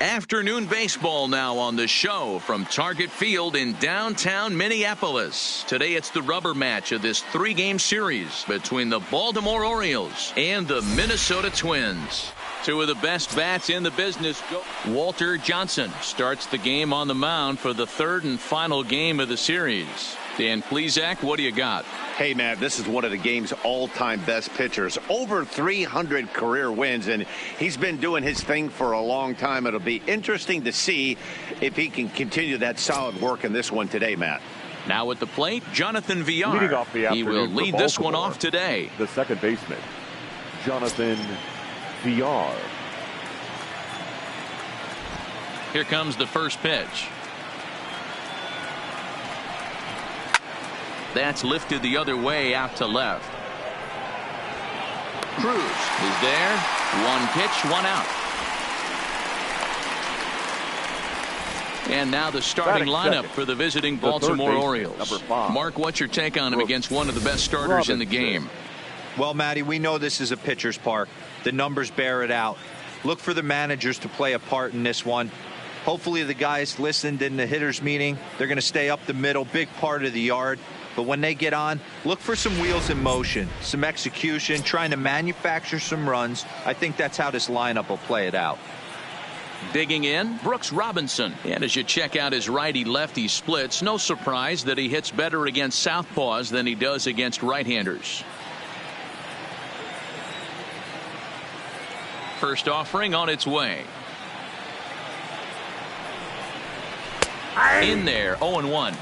Afternoon baseball now on the show from Target Field in downtown Minneapolis. Today it's the rubber match of this 3-game series between the Baltimore Orioles and the Minnesota Twins. Two of the best bats in the business. Walter Johnson starts the game on the mound for the third and final game of the series. Dan Plesac, what do you got? Hey, Matt, this is one of the game's all-time best pitchers. Over 300 career wins, and he's been doing his thing for a long time. It'll be interesting to see if he can continue that solid work in this one today, Matt. Now at the plate, Jonathan Villar. Leading off the He will afternoon for lead this one Baltimore, off today. The second baseman, Jonathan Villar. Here comes the first pitch. That's lifted the other way out to left. Cruz is there. One pitch, one out. And now the starting lineup for the visiting Baltimore Orioles. Mark, what's your take on him against one of the best starters in the game? Well, Matty, we know this is a pitcher's park. The numbers bear it out. Look for the managers to play a part in this one. Hopefully the guys listened in the hitters meeting. They're going to stay up the middle, big part of the yard. But when they get on, look for some wheels in motion, some execution, trying to manufacture some runs. I think that's how this lineup will play it out. Digging in, Brooks Robinson. And as you check out his righty-lefty splits, no surprise that he hits better against southpaws than he does against right-handers. First offering on its way. In there, 0-1.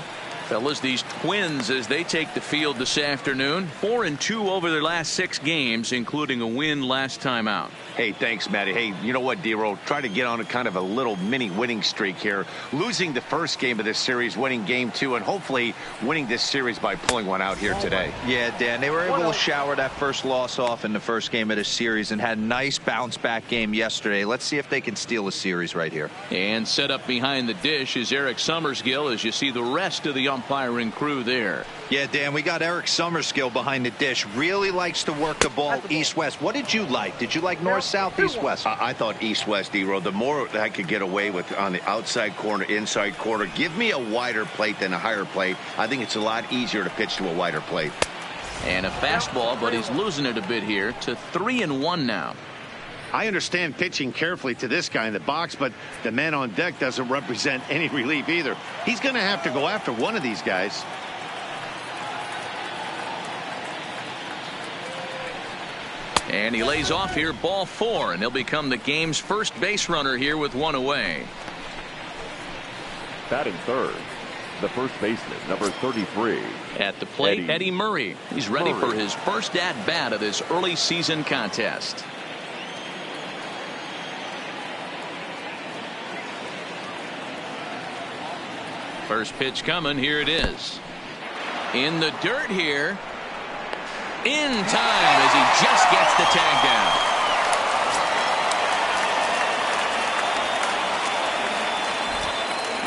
Fellas, these Twins, as they take the field this afternoon, 4-2 over their last 6 games, including a win last time out. Hey, thanks, Matty. Hey, you know what, D-Roll? Try to get on a kind of a little mini winning streak here. Losing the first game of this series, winning game 2, and hopefully winning this series by pulling one out here today. Yeah, Dan, they were able to shower that first loss off in the first game of this series and had a nice bounce-back game yesterday. Let's see if they can steal a series right here. And set up behind the dish is Eric Summerskill as you see the rest of the umpiring crew there. Yeah, Dan, we got Eric Summerskill behind the dish. Really likes to work the ball east-west. What did you like? Did you like north-south, east-west? I thought east-west, D-Roll. The more I could get away with on the outside corner, inside corner, give me a wider plate than a higher plate. I think it's a lot easier to pitch to a wider plate. And a fastball, but he's losing it a bit here to 3-1 now. I understand pitching carefully to this guy in the box, but the man on deck doesn't represent any relief either. He's going to have to go after one of these guys. And he lays off here, ball 4, and he'll become the game's first base runner here with one away. Batting third, the first baseman, number 33. At the plate, Eddie Murray. He's ready for his first at-bat of this early season contest. First pitch coming. Here it is. In the dirt here. In time as he just gets the tag down.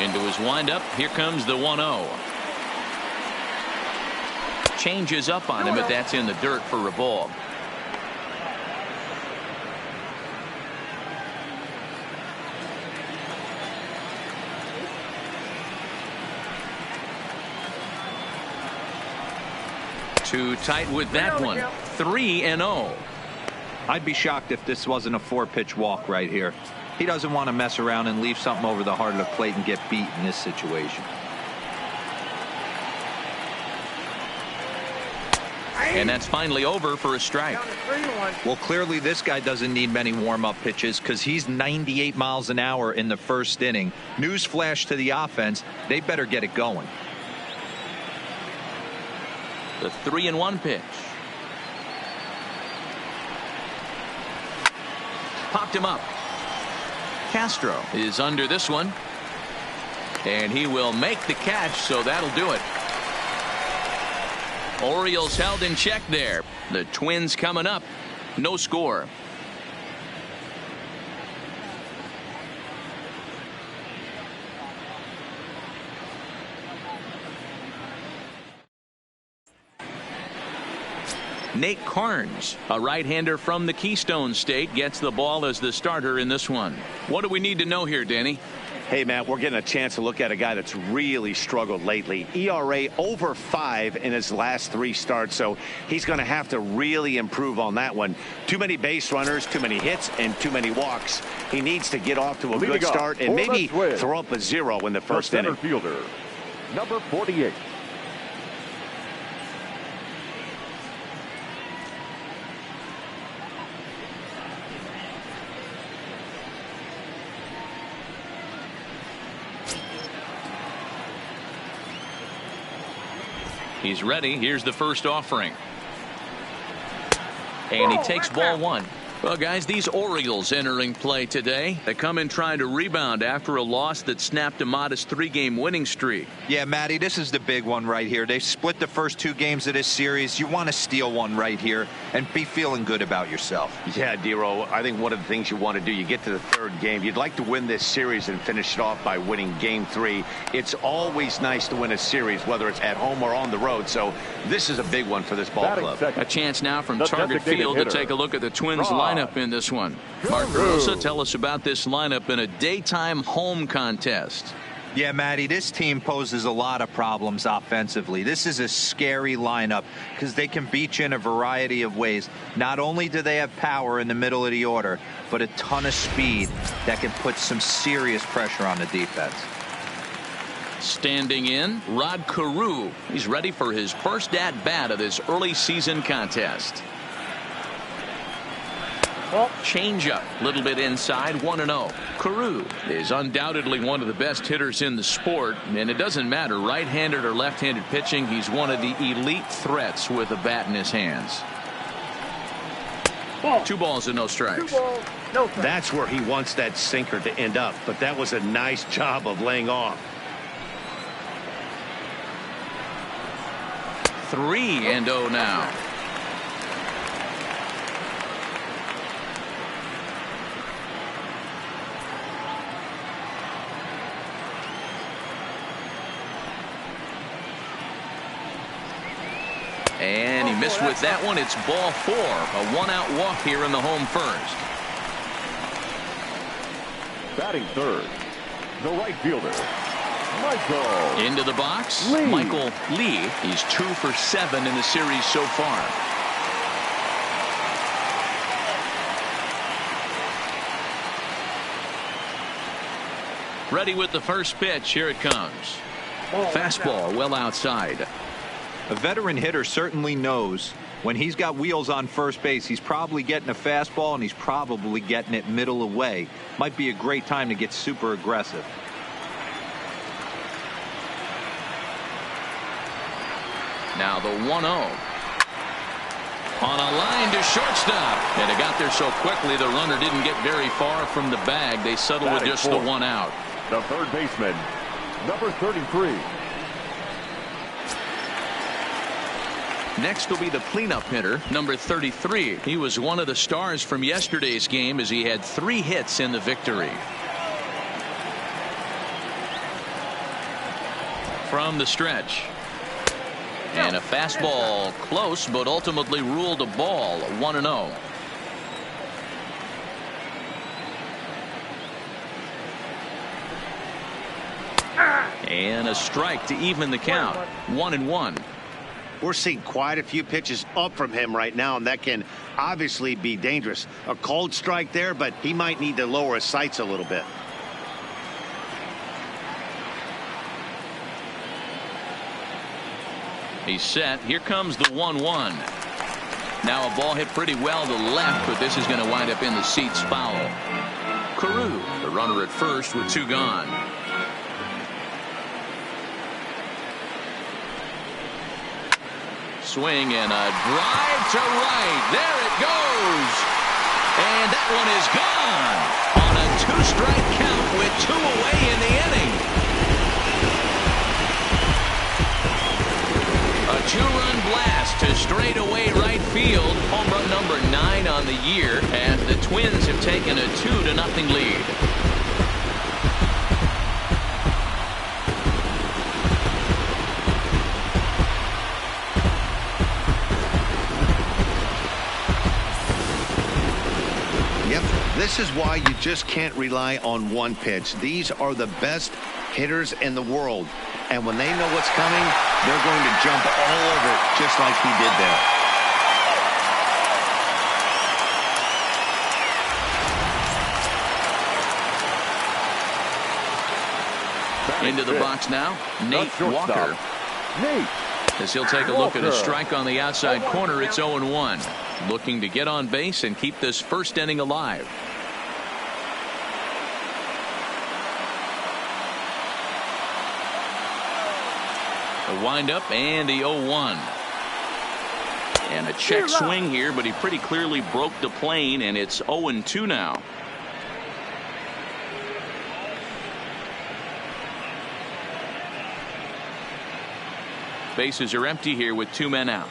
Into his windup. Here comes the 1-0. Changes up on him, but that's in the dirt for a ball. Too tight with that one. 3-0. I'd be shocked if this wasn't a 4-pitch walk right here. He doesn't want to mess around and leave something over the heart of the plate and get beat in this situation. And that's finally over for a strike. Well, clearly this guy doesn't need many warm-up pitches because he's 98 miles an hour in the first inning. Newsflash to the offense, they better get it going. The 3-1 pitch. Popped him up. Castro is under this one. And he will make the catch, so that'll do it. Orioles held in check there. The Twins coming up. No score. Nate Carnes, a right-hander from the Keystone State, gets the ball as the starter in this one. What do we need to know here, Danny? Hey, Matt, we're getting a chance to look at a guy that's really struggled lately. ERA over 5 in his last 3 starts, so he's going to have to really improve on that one. Too many base runners, too many hits, and too many walks. He needs to get off to a good start and maybe throw up a 0 in the first inning. Center fielder, number 48. He's ready. Here's the first offering. And he takes ball 1. Well, guys, these Orioles entering play today. They come in trying to rebound after a loss that snapped a modest 3-game winning streak. Yeah, Matty, this is the big one right here. They've split the first 2 games of this series. You want to steal one right here and be feeling good about yourself. Yeah, Dero, I think one of the things you want to do, you get to the 3rd game, you'd like to win this series and finish it off by winning game 3. It's always nice to win a series, whether it's at home or on the road. So this is a big one for this ball club. A chance now from Target Field to take a look at the Twins lineup in this one. Mark Rosa, tell us about this lineup in a daytime home contest. Yeah, Matty, this team poses a lot of problems offensively. This is a scary lineup because they can beat you in a variety of ways. Not only do they have power in the middle of the order, but a ton of speed that can put some serious pressure on the defense. Standing in, Rod Carew. He's ready for his first at-bat of this early season contest. Changeup, little bit inside, 1-0. Carew is undoubtedly one of the best hitters in the sport, and it doesn't matter right-handed or left-handed pitching. He's one of the elite threats with a bat in his hands. 2 balls and no strikes. That's where he wants that sinker to end up, but that was a nice job of laying off. 3-0 now. And he missed with that one. It's ball 4. A 1-out walk here in the home first. Batting 3rd, the right fielder, Michael. Into the box, Lee. Michael Lee. He's 2 for 7 in the series so far. Ready with the first pitch. Here it comes. Fastball well outside. A veteran hitter certainly knows when he's got wheels on first base, he's probably getting a fastball and he's probably getting it middle away. Might be a great time to get super aggressive. Now the 1-0. On a line to shortstop. And it got there so quickly the runner didn't get very far from the bag. They settled with just the 1 out. The 3rd baseman, number 33. Next will be the cleanup hitter, number 33. He was one of the stars from yesterday's game as he had 3 hits in the victory. From the stretch. And a fastball close, but ultimately ruled a ball. 1-0. And a strike to even the count. 1-1. We're seeing quite a few pitches up from him right now, and that can obviously be dangerous. A cold strike there, but he might need to lower his sights a little bit. He's set. Here comes the 1-1. Now a ball hit pretty well to the left, but this is going to wind up in the seats foul. Carew, the runner at first with 2 gone. Swing and a drive to right. There it goes. And that one is gone on a 2-strike count with 2 away in the inning. A 2-run blast to straightaway right field. Home run number 9 on the year, and the Twins have taken a 2-0 lead. Yep, this is why you just can't rely on one pitch. These are the best hitters in the world. And when they know what's coming, they're going to jump all over it, just like he did there. Into the box now, Nate Walker. Nate. As he'll take a look at a strike on the outside corner, it's 0-1. Looking to get on base and keep this first inning alive. A windup and the 0-1. And a check swing here, but he pretty clearly broke the plane, and it's 0-2 now. Bases are empty here with 2 men out.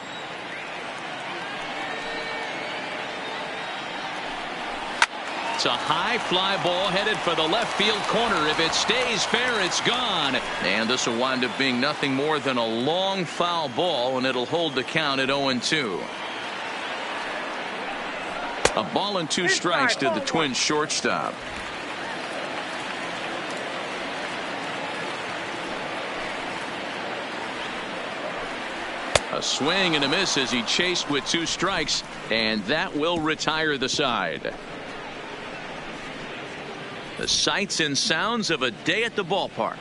It's a high fly ball headed for the left field corner. If it stays fair, it's gone. And this will wind up being nothing more than a long foul ball, and it'll hold the count at 0-2. A ball and 2 strikes to the Twins shortstop. A swing and a miss as he chased with 2 strikes, and that will retire the side. The sights and sounds of a day at the ballpark.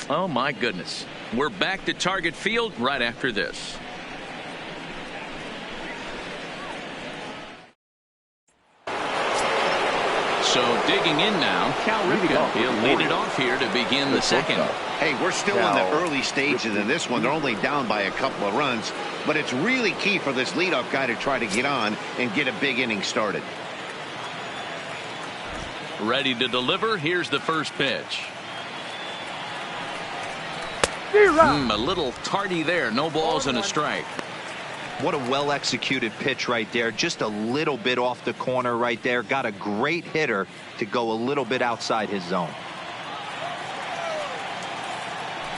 Oh my goodness. We're back to Target Field right after this. So digging in now, Cal Ripken. He'll lead it off here to begin the second. Hey, we're still in the early stages of this one. They're only down by a couple of runs, but it's really key for this leadoff guy to try to get on and get a big inning started. Ready to deliver. Here's the first pitch. A little tardy there. No balls and a strike. What a well executed pitch right there. Just a little bit off the corner right there. Got a great hitter to go a little bit outside his zone.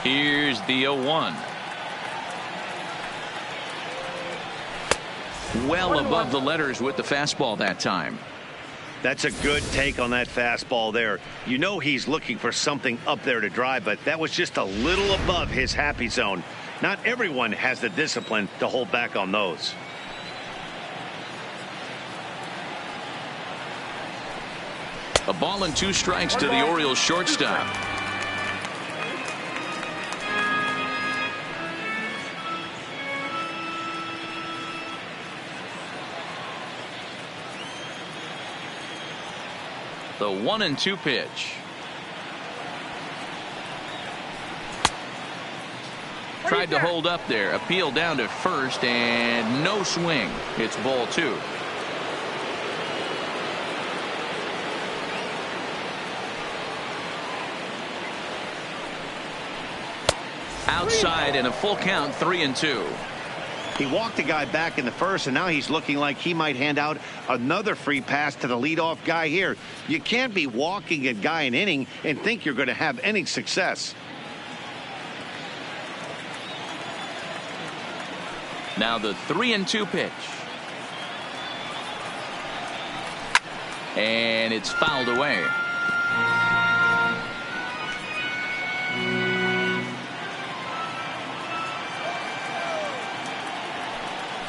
Here's the 0-1. Well above the letters with the fastball that time. That's a good take on that fastball there. You know he's looking for something up there to drive, but that was just a little above his happy zone. Not everyone has the discipline to hold back on those. A ball and 2 strikes to the Orioles shortstop. The 1-2 pitch. Tried to hold up there. Appeal down to first, and no swing. It's ball 2. Outside and a full count, 3-2. He walked the guy back in the first, and now he's looking like he might hand out another free pass to the leadoff guy here. You can't be walking a guy an inning and think you're going to have any success. Now the 3-2 pitch. And it's fouled away.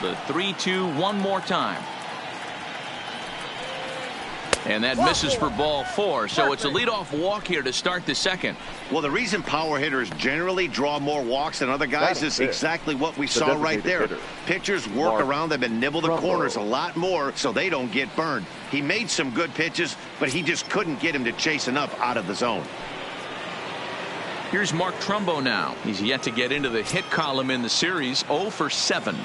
The 3-2 one more time. And that misses for ball 4. So it's a leadoff walk here to start the second. Well, the reason power hitters generally draw more walks than other guys is exactly what we saw right there. Pitchers work around them and nibble the corners a lot more so they don't get burned. He made some good pitches, but he just couldn't get him to chase enough out of the zone. Here's Mark Trumbo now. He's yet to get into the hit column in the series. 0 for 7.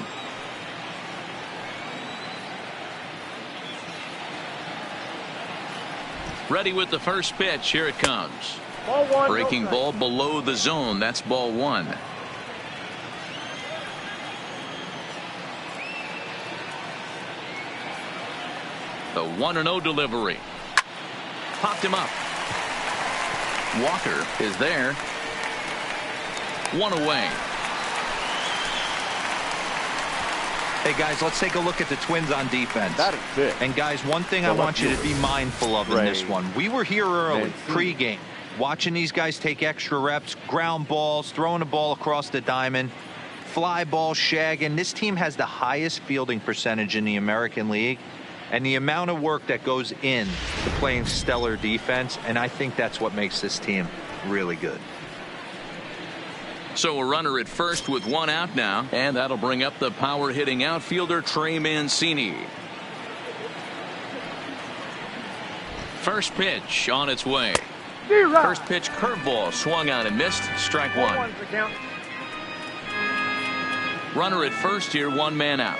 Ready with the first pitch. Here it comes. Breaking ball below the zone. That's ball 1. The 1-0 delivery. Popped him up. Walker is there. 1 away. Hey, guys, let's take a look at the Twins on defense. That is big. And, guys, one thing I want you to be mindful of in this one. We were here early, pregame, watching these guys take extra reps, ground balls, throwing the ball across the diamond, fly ball, shagging. This team has the highest fielding percentage in the American League. And the amount of work that goes in to playing stellar defense, and I think that's what makes this team really good. So a runner at first with one out now, and that'll bring up the power hitting outfielder Trey Mancini. First pitch on its way. First pitch curveball swung on and missed. Strike one. Runner at first here, one man out.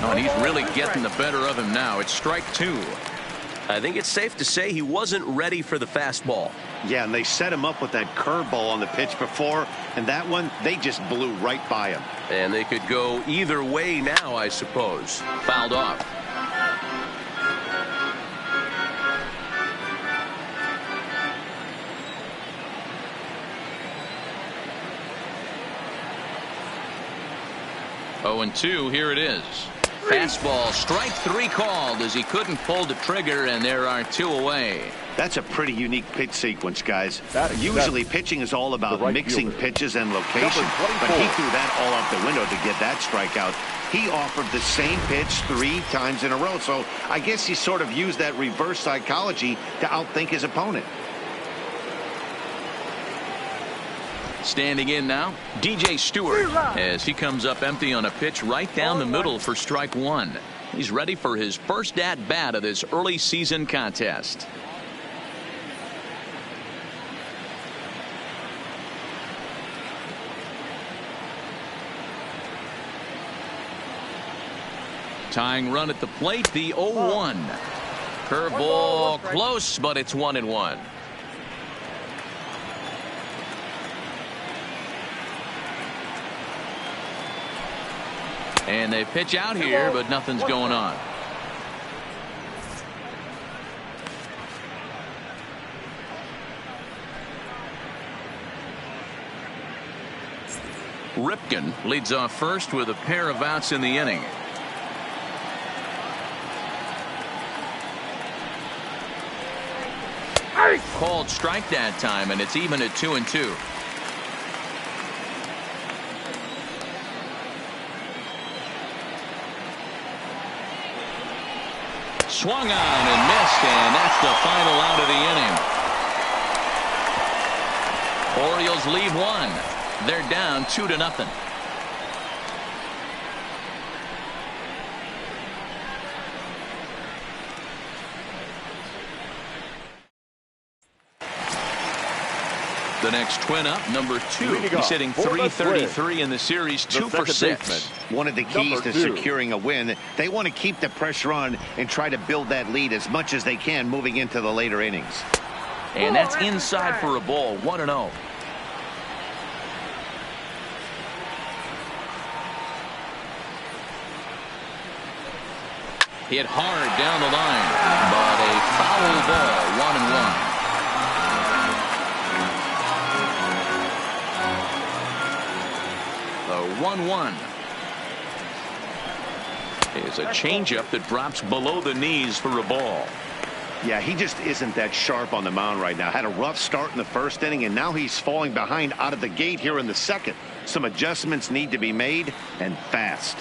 Oh, and he's really getting the better of him now. It's strike two. I think it's safe to say he wasn't ready for the fastball. Yeah, and they set him up with that curveball on the pitch before, and that one, they just blew right by him. And they could go either way now, I suppose. Fouled off. Oh, and 2, here it is. Fastball, strike 3 called as he couldn't pull the trigger, and there are 2 away. That's a pretty unique pitch sequence, guys. Usually pitching is all about mixing pitches and location, but he threw that all out the window to get that strikeout. He offered the same pitch 3 times in a row, so I guess he sort of used that reverse psychology to outthink his opponent. Standing in now, DJ Stewart, as he comes up empty on a pitch right down the middle for strike 1. He's ready for his first at-bat of this early season contest. Tying run at the plate, the 0-1. Curveball close, but it's 1-1. And they pitch out here, but nothing's going on. Ripken leads off first with a pair of outs in the inning. Called strike that time, and it's even at 2-2. Swung on and missed, and that's the final out of the inning. Orioles lead 1. They're down 2-0. The next Twin up, number 2. He's hitting .333 in the series, 2 for 6. One of the keys to securing a win, they want to keep the pressure on and try to build that lead as much as they can moving into the later innings. And that's inside for a ball, 1-0. Hit hard down the line, but a foul ball, 1-1. The 1-1 is a changeup that drops below the knees for a ball. Yeah, he just isn't that sharp on the mound right now. Had a rough start in the first inning, and now he's falling behind out of the gate here in the second. Some adjustments need to be made, and fast.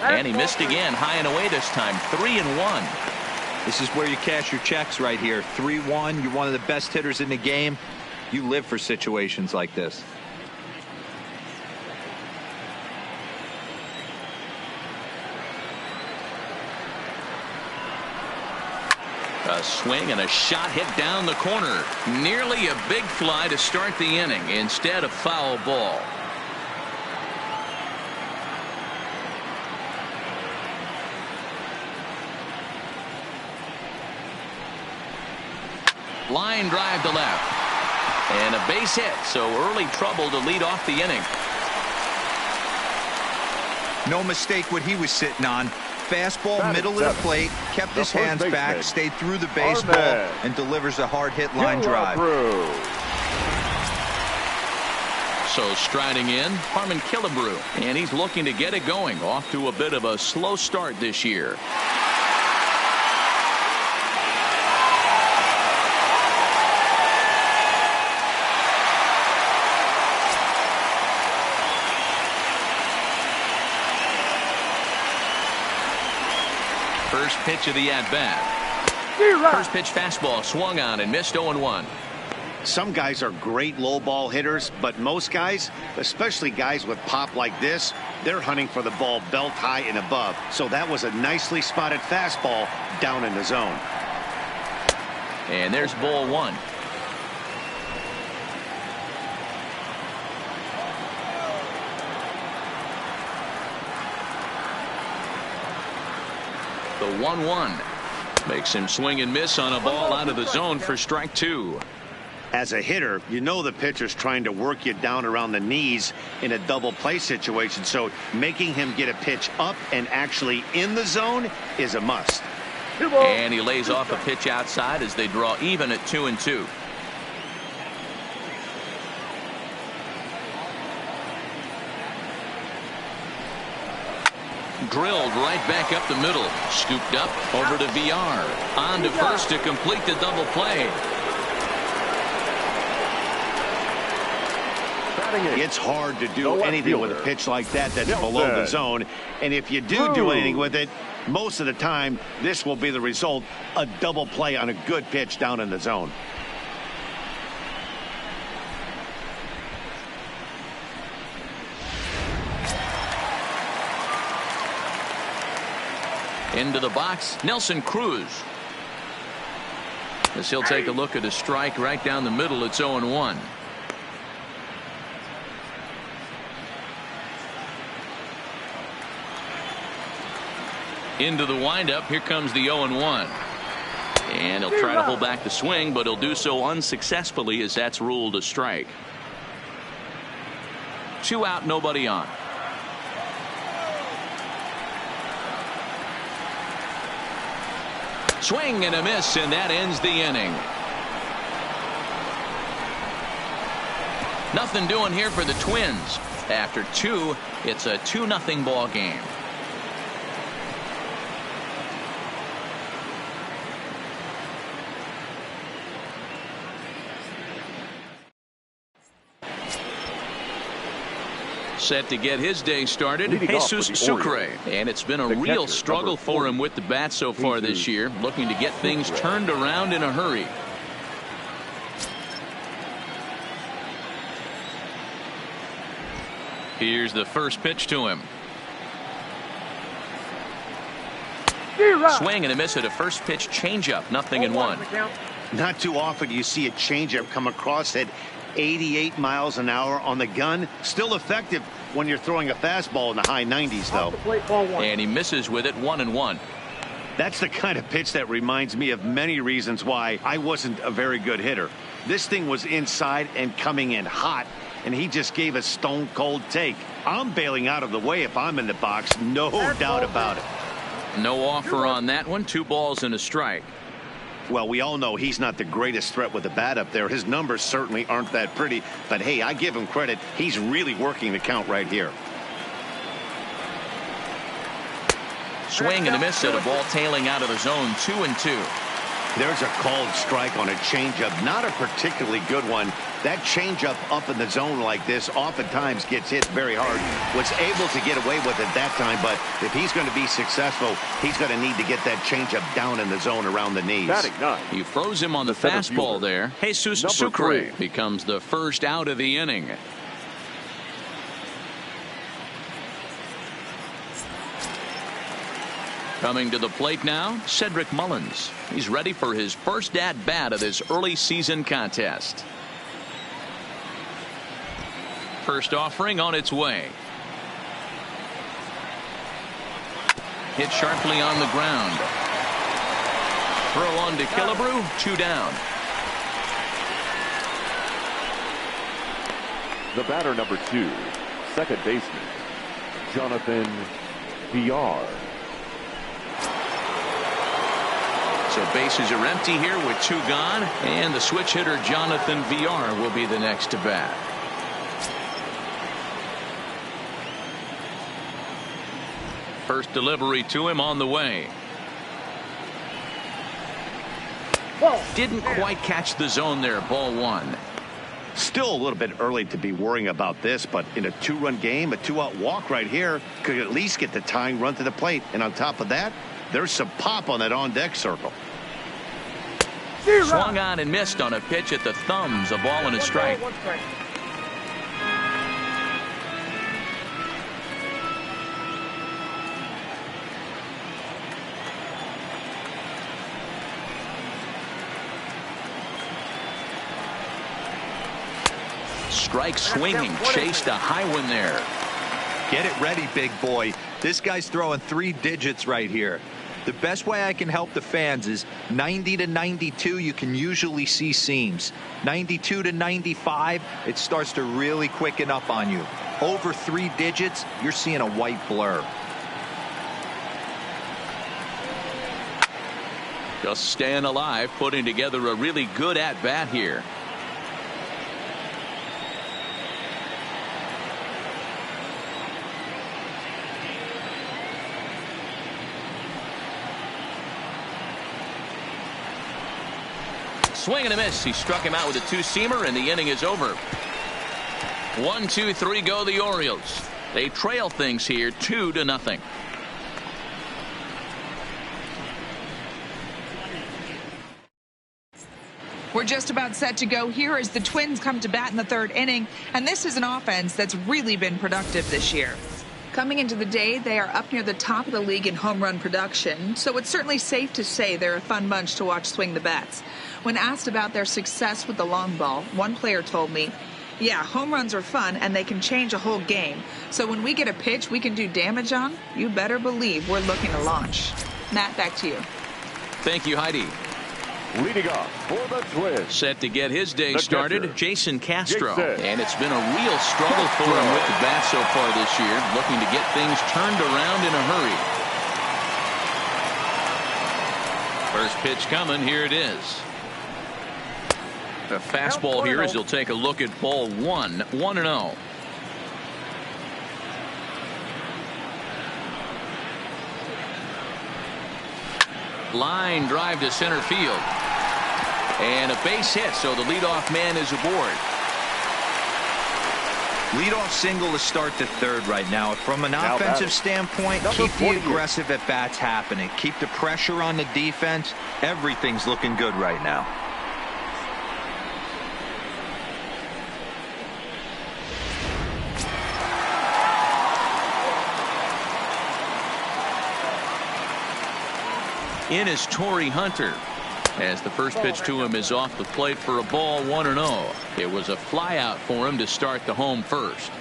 And he missed again, high and away this time, 3-1. This is where you cash your checks right here. 3-1. You're one of the best hitters in the game. You live for situations like this. A swing and a shot hit down the corner. Nearly a big fly to start the inning. Instead, a foul ball. Line drive to left. And a base hit, so early trouble to lead off the inning. No mistake what he was sitting on. Fastball, Batting middle of the seventh, plate, kept his the first hands back, baseman, stayed through the baseball, Arman. and delivers a hard-hit line drive. So striding in, Harmon Killebrew, and he's looking to get it going. Off to a bit of a slow start this year. First pitch of the at-bat. First pitch fastball swung on and missed 0-1. Some guys are great low ball hitters, but most guys, especially guys with pop like this, they're hunting for the ball belt high and above. So that was a nicely spotted fastball down in the zone. And there's ball one. The 1-1 makes him swing and miss on a ball out of the zone for strike two. As a hitter, you know the pitcher's trying to work you down around the knees in a double play situation, so making him get a pitch up and actually in the zone is a must. And he lays off a pitch outside as they draw even at 2-2. Drilled right back up the middle. Scooped up over to VR. On to first to complete the double play. It's hard to do anything with a pitch like that that's below the zone. And if you do anything with it, most of the time, this will be the result. A double play on a good pitch down in the zone. Into the box, Nelson Cruz. As he'll take a look at a strike right down the middle, it's 0-1. Into the windup, here comes the 0-1. And he'll try to hold back the swing, but he'll do so unsuccessfully as that's ruled a strike. 2 out, nobody on. Swing and a miss, and that ends the inning. Nothing doing here for the Twins. After 2, it's a 2-0 ball game. Set to get his day started, Jesus Sucre. And it's been a real struggle for him with the bat so far this year, looking to get things turned around in a hurry. Here's the first pitch to him. Swing and a miss at a first pitch changeup, 0-1. Not too often you see a changeup come across at 88 miles an hour on the gun. Still effective when you're throwing a fastball in the high 90s, though. And he misses with it, 1-1. That's the kind of pitch that reminds me of many reasons why I wasn't a very good hitter. This thing was inside and coming in hot, and he just gave a stone cold take. I'm bailing out of the way if I'm in the box, no doubt about it. No offer on that one. 2 balls and a strike. Well, we all know he's not the greatest threat with the bat up there. His numbers certainly aren't that pretty. But, hey, I give him credit. He's really working the count right here. Swing and a miss at a ball tailing out of the zone, 2-2. There's a called strike on a changeup. Not a particularly good one. That changeup up in the zone like this oftentimes gets hit very hard. Was able to get away with it that time, but if he's going to be successful, he's going to need to get that changeup down in the zone around the knees. He froze him on the fastball there. Jesus Sucre becomes the first out of the inning. Coming to the plate now, Cedric Mullins. He's ready for his first at-bat of this early season contest. First offering on its way. Hit sharply on the ground. Throw on to Killebrew, 2 down. The batter, number 2, second baseman, Jonathan VR. So bases are empty here with 2 gone, and the switch hitter Jonathan VR will be the next to bat. First delivery to him on the way. Didn't quite catch the zone there. Ball 1. Still a little bit early to be worrying about this, but in a 2-run game, a 2-out walk right here could at least get the tying run to the plate. And on top of that, there's some pop on that on-deck circle. Swung on and missed on a pitch at the thumbs. A ball and a strike. Strike swinging, chased a high one there. Get it ready, big boy. This guy's throwing 3 digits right here. The best way I can help the fans is 90 to 92, you can usually see seams. 92 to 95, it starts to really quicken up on you. Over 3 digits, you're seeing a white blur. Just staying alive, putting together a really good at-bat here. Swing and a miss. He struck him out with a 2-seamer, and the inning is over. 1, 2, 3 go the Orioles. They trail things here 2-0. We're just about set to go here as the Twins come to bat in the 3rd inning, and this is an offense that's really been productive this year. Coming into the day, they are up near the top of the league in home run production, so it's certainly safe to say they're a fun bunch to watch swing the bats. When asked about their success with the long ball, one player told me, "Yeah, home runs are fun and they can change a whole game. So when we get a pitch we can do damage on, you better believe we're looking to launch." Matt, back to you. Thank you, Heidi. Leading off for the Twins. Set to get his day started, catcher, Jason Castro. Jason. And it's been a real struggle for him with the bat so far this year, looking to get things turned around in a hurry. First pitch coming, here it is. A fastball here as he'll take a look at ball 1, 1-0. Line drive to center field. And a base hit, so the leadoff man is aboard. Leadoff single to start the 3rd right now. From an Now offensive batting. standpoint, Number keep the 48. aggressive at bats happening. Keep the pressure on the defense. Everything's looking good right now. In is Torrey Hunter, as the first pitch to him is off the plate for a ball, 1-0. It was a fly out for him to start the home first.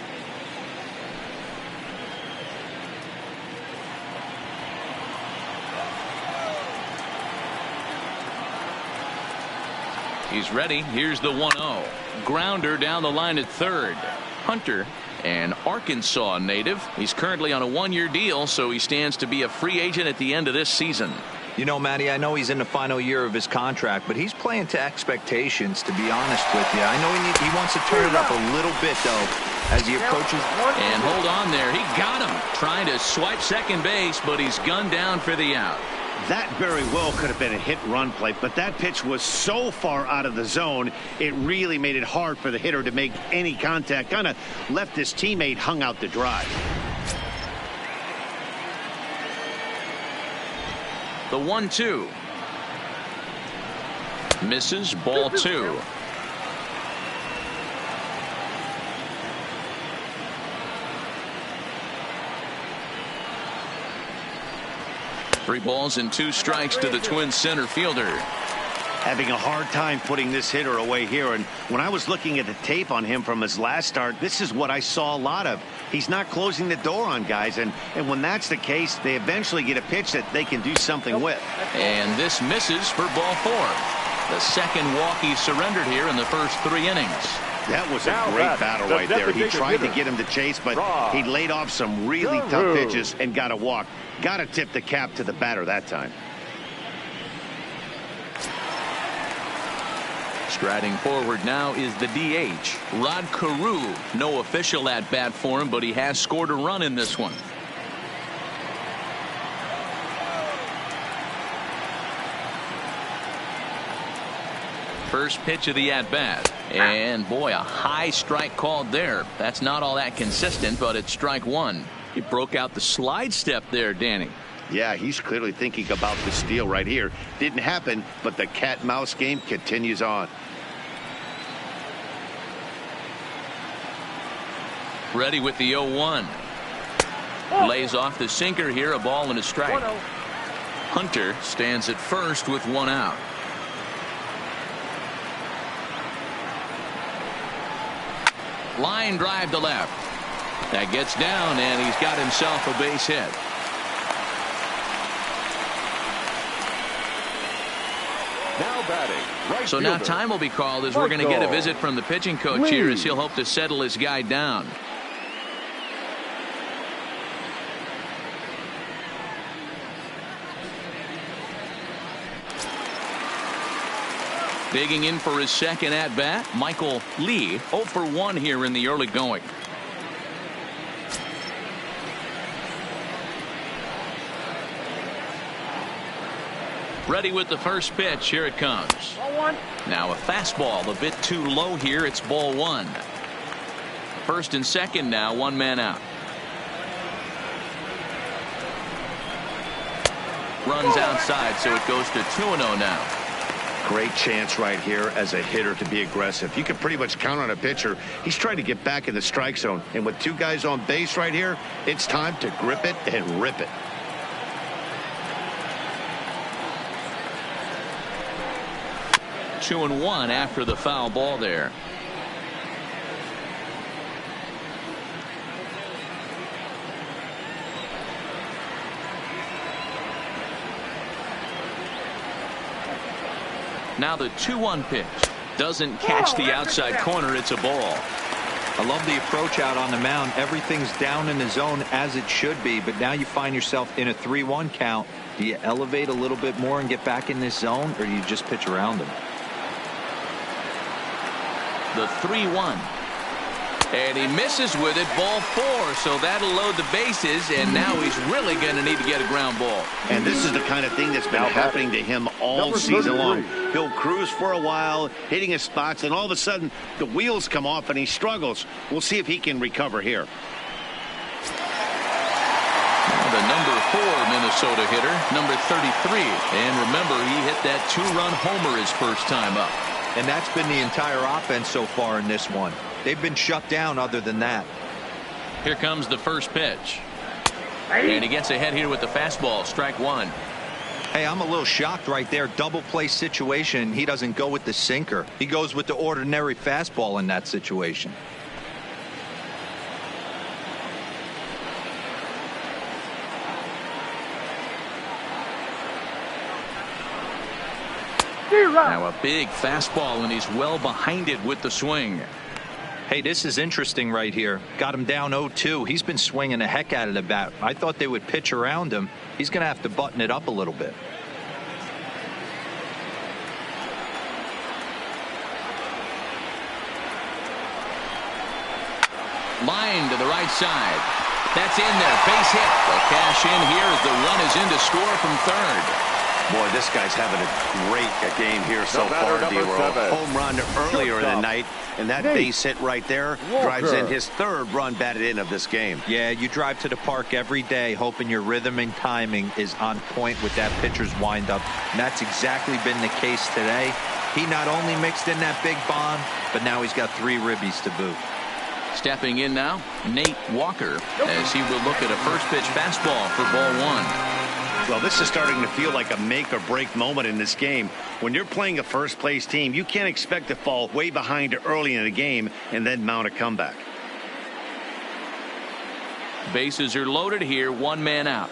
He's ready. Here's the 1-0. Grounder down the line at 3rd. Hunter, an Arkansas native. He's currently on a 1-year deal, so he stands to be a free agent at the end of this season. You know, Matty, I know he's in the final year of his contract, but he's playing to expectations, to be honest with you. I know he wants to turn it up a little bit, though, as he approaches. And hold on there. He got him. Trying to swipe second base, but he's gunned down for the out. That very well could have been a hit-run play, but that pitch was so far out of the zone, it really made it hard for the hitter to make any contact. Kind of left his teammate hung out to dry. The 1-2. Misses, ball 2. Three balls and 2 strikes to the Twins center fielder. Having a hard time putting this hitter away here, and when I was looking at the tape on him from his last start, this is what I saw a lot of. He's not closing the door on guys, and when that's the case, they eventually get a pitch that they can do something with. And this misses for ball 4. The second walk he surrendered here in the first 3 innings. That was a great battle right there. He tried to get him to chase, but he laid off some really tough pitches and got a walk. Got to tip the cap to the batter that time. Striding forward now is the DH, Rod Carew. No official at bat for him, but he has scored a run in this one. First pitch of the at-bat. And boy, a high strike called there. That's not all that consistent, but it's strike one. He broke out the slide step there, Danny. Yeah, he's clearly thinking about the steal right here. Didn't happen, but the cat-mouse game continues on. Ready with the 0-1. Lays off the sinker here, a ball and a strike. Hunter stands at first with one out. Line drive to left. That gets down, and he's got himself a base hit. Now batting, right So now fielder. time will be called as we're going to get a visit from the pitching coach here as he'll hope to settle his guy down. Digging in for his second at bat, Michael Lee, 0 for 1 here in the early going. Ready with the first pitch. Here it comes. Now a fastball a bit too low here. It's ball one. First and second now, one man out. Runs outside, so it goes to 2-0 now. Great chance right here as a hitter to be aggressive. You can pretty much count on a pitcher. He's trying to get back in the strike zone. And with two guys on base right here, it's time to grip it and rip it. Two and one after the foul ball there. Now the 2-1 pitch. Doesn't catch the outside corner. It's a ball. I love the approach out on the mound. Everything's down in the zone as it should be, but now you find yourself in a 3-1 count. Do you elevate a little bit more and get back in this zone, or do you just pitch around him? The 3-1. And he misses with it, ball four, so that'll load the bases, and now he's really going to need to get a ground ball. And this is the kind of thing that's been happening to him all season long. He'll cruise for a while, hitting his spots, and all of a sudden the wheels come off and he struggles. We'll see if he can recover here. Now the number 4 Minnesota hitter, number 33. And remember, he hit that 2-run homer his first time up. And that's been the entire offense so far in this one. They've been shut down other than that. Here comes the first pitch. And he gets ahead here with the fastball, strike one. Hey, I'm a little shocked right there. Double play situation. He doesn't go with the sinker. He goes with the ordinary fastball in that situation. Now a big fastball, and he's well behind it with the swing. Hey, this is interesting right here. Got him down 0-2. He's been swinging the heck out of the bat. I thought they would pitch around him. He's going to have to button it up a little bit. Line to the right side. That's in there. Base hit. The cash in here as the run is in to score from third. Boy, this guy's having a great game here so far. Home run earlier in the night, and that base hit right there drives in his third run batted in of this game. Yeah, you drive to the park every day hoping your rhythm and timing is on point with that pitcher's windup, and that's exactly been the case today. He not only mixed in that big bomb, but now he's got 3 ribbies to boot. Stepping in now, Nate Walker, as he will look at a first pitch fastball for ball one. Well, this is starting to feel like a make or break moment in this game. When you're playing a first place team, you can't expect to fall way behind early in the game and then mount a comeback. Bases are loaded here, one man out.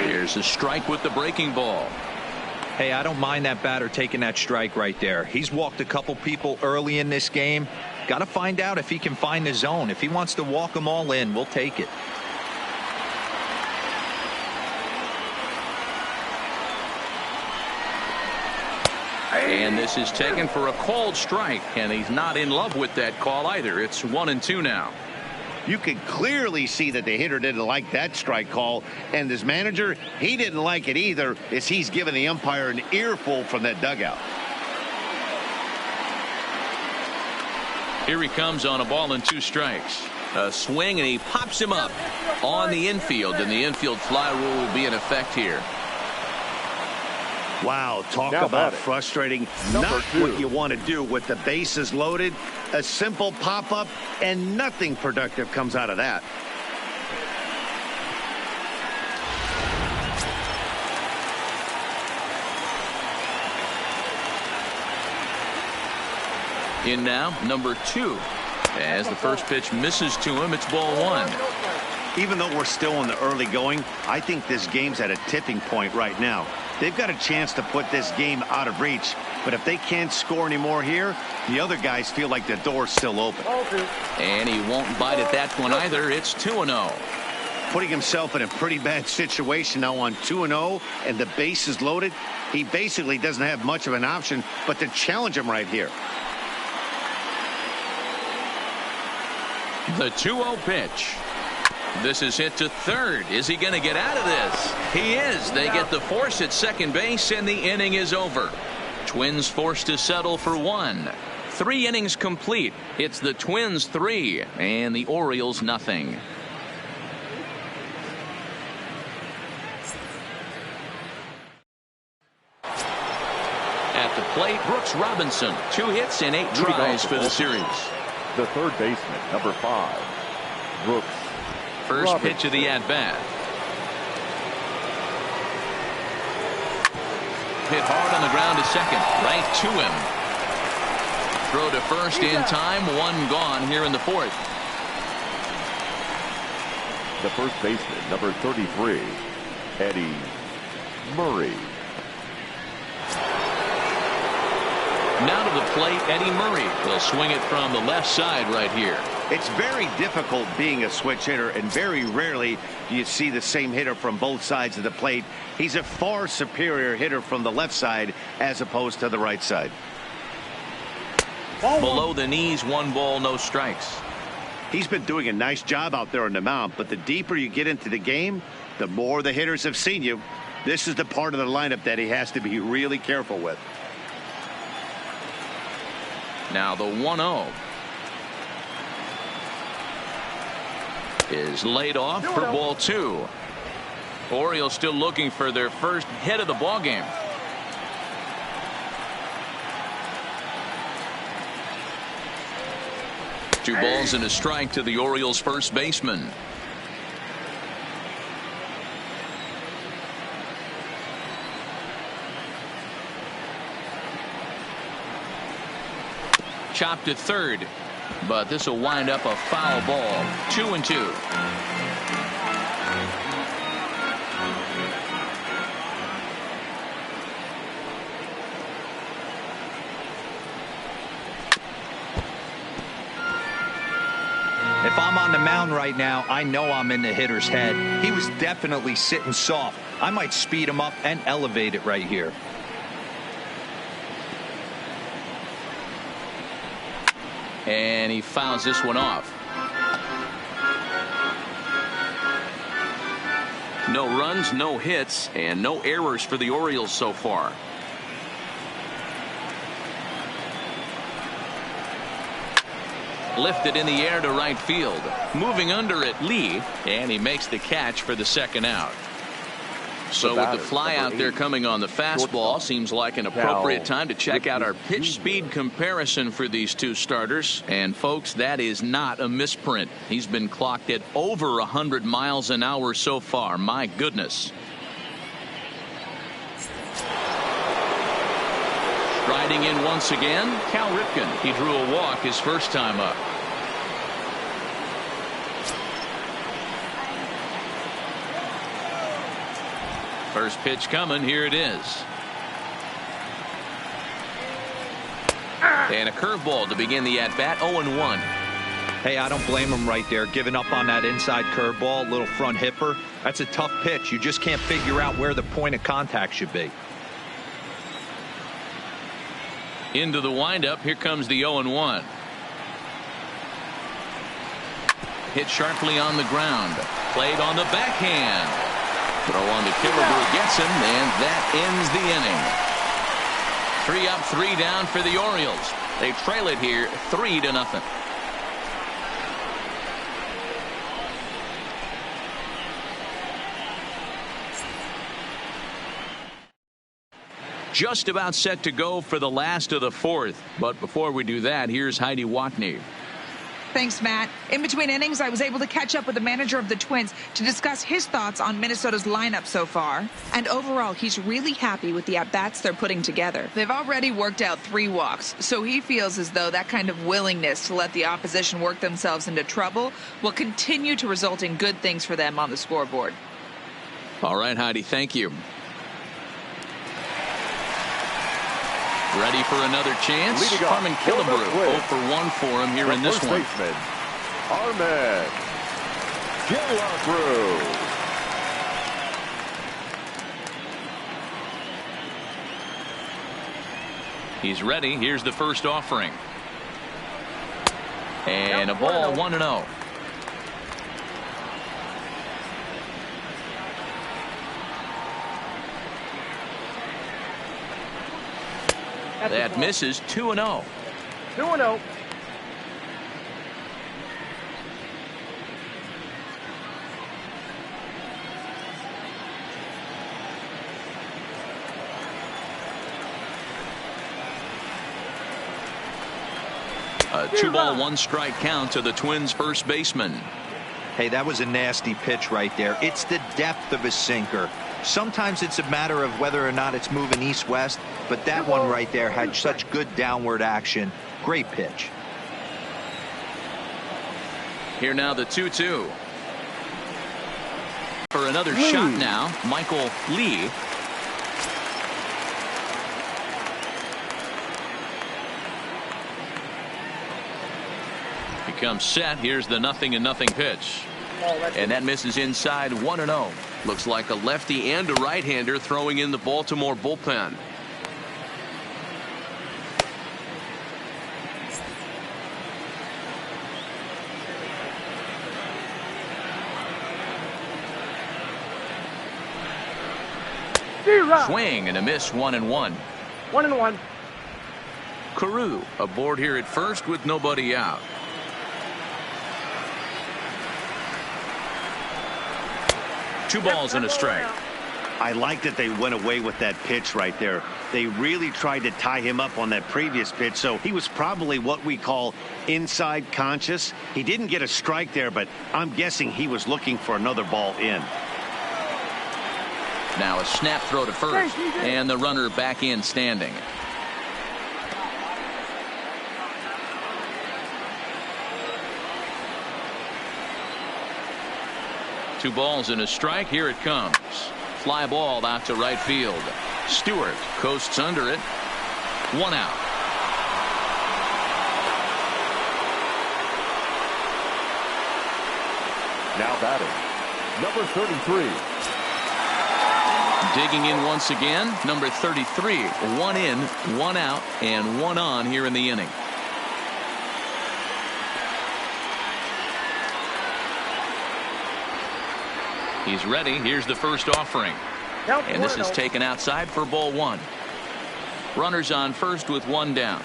Here's a strike with the breaking ball. Hey, I don't mind that batter taking that strike right there. He's walked a couple people early in this game. Got to find out if he can find the zone. If he wants to walk them all in, we'll take it. And this is taken for a called strike, and he's not in love with that call either. It's 1-2 now. You can clearly see that the hitter didn't like that strike call, and this manager, he didn't like it either, as he's giving the umpire an earful from that dugout. Here he comes on a ball and 2 strikes. A swing, and he pops him up on the infield, and the infield fly rule will be in effect here. Wow, talk Now about batting. frustrating. Number Not 2. what you want to do with the bases loaded. A simple pop-up, and nothing productive comes out of that. In now, number 2. As the first pitch misses to him, it's ball 1. Even though we're still in the early going, I think this game's at a tipping point right now. They've got a chance to put this game out of reach, but if they can't score anymore here, the other guys feel like the door's still open. And he won't bite at that one either. It's 2-0. Putting himself in a pretty bad situation now on 2-0, and the base is loaded. He basically doesn't have much of an option but to challenge him right here. The 2-0 pitch. This is hit to third. Is he going to get out of this? He is. They get the force at second base, and the inning is over. Twins forced to settle for 1. 3 innings complete. It's the Twins 3 and the Orioles nothing. At the plate, Brooks Robinson. 2 hits and 8 tries for the series. The third baseman, number 5, Brooks. First Robinson. pitch of the at-bat. Hit hard on the ground to second. Right to him. Throw to first in time. 1 gone here in the 4th. The first baseman, number 33, Eddie Murray. Now to the plate, Eddie Murray. Will swing it from the left side right here. It's very difficult being a switch hitter, and very rarely do you see the same hitter from both sides of the plate. He's a far superior hitter from the left side as opposed to the right side. Below the knees, 1 ball, no strikes. He's been doing a nice job out there on the mound, but the deeper you get into the game, the more the hitters have seen you. This is the part of the lineup that he has to be really careful with. Now the 1-0 is laid off for ball 2. Orioles still looking for their first hit of the ball game. Two balls and a strike to the Orioles first baseman. Chopped to third, but this will wind up a foul ball. 2-2. If I'm on the mound right now, I know I'm in the hitter's head. He was definitely sitting soft. I might speed him up and elevate it right here. And he fouls this one off. No runs, no hits, and no errors for the Orioles so far. Lifted in the air to right field. Moving under it, Lee, and he makes the catch for the second out. So with the fly out there coming on the fastball, seems like an appropriate time to check out our pitch speed comparison for these two starters. And folks, that is not a misprint. He's been clocked at over 100 miles an hour so far. My goodness. Striding in once again, Cal Ripken. He drew a walk his first time up. First pitch coming. Here it is. And a curveball to begin the at-bat. 0-1. Hey, I don't blame him right there. Giving up on that inside curveball, little front hipper. That's a tough pitch. You just can't figure out where the point of contact should be. Into the windup. Here comes the 0-1. Hit sharply on the ground. Played on the backhand. Throw on the Killebrew gets him, and that ends the inning. 3 up, 3 down for the Orioles. They trail it here 3-0. Just about set to go for the last of the 4th. But before we do that, here's Heidi Watney. Thanks, Matt. In between innings, I was able to catch up with the manager of the Twins to discuss his thoughts on Minnesota's lineup so far. And overall, he's really happy with the at-bats they're putting together. They've already worked out 3 walks, so he feels as though that kind of willingness to let the opposition work themselves into trouble will continue to result in good things for them on the scoreboard. All right, Heidi, thank you. Ready for another chance. Harmon Killebrew 0 for 1 for him here in this one. Baseman, Harmon Killebrew. He's ready. Here's the first offering. And a ball 1-0. That misses. 2-0. 2-0. A 2-ball, 1-strike count to the Twins' first baseman. Hey, that was a nasty pitch right there. It's the depth of a sinker. Sometimes it's a matter of whether or not it's moving east-west, but that one right there had such good downward action. Great pitch. Here now the 2-2. For another shot now, Michael Lee. Becomes set. Here's the 0-0 pitch. And that misses inside. 1-0. Looks like a lefty and a right-hander throwing in the Baltimore bullpen. Swing and a miss. 1-1. 1-1. Carew aboard here at first with nobody out. Two balls and a strike. I like that they went away with that pitch right there. They really tried to tie him up on that previous pitch, so he was probably what we call inside conscious. He didn't get a strike there, but I'm guessing he was looking for another ball in. Now a snap throw to first, and the runner back in standing. Two balls and a strike. Here it comes. Fly ball out to right field. Stewart coasts under it. 1 out. Now batting, number 33. Digging in once again, number 33. 1 in, 1 out, and 1 on here in the inning. He's ready. Here's the first offering. And this is taken outside for ball 1. Runners on first with 1 down.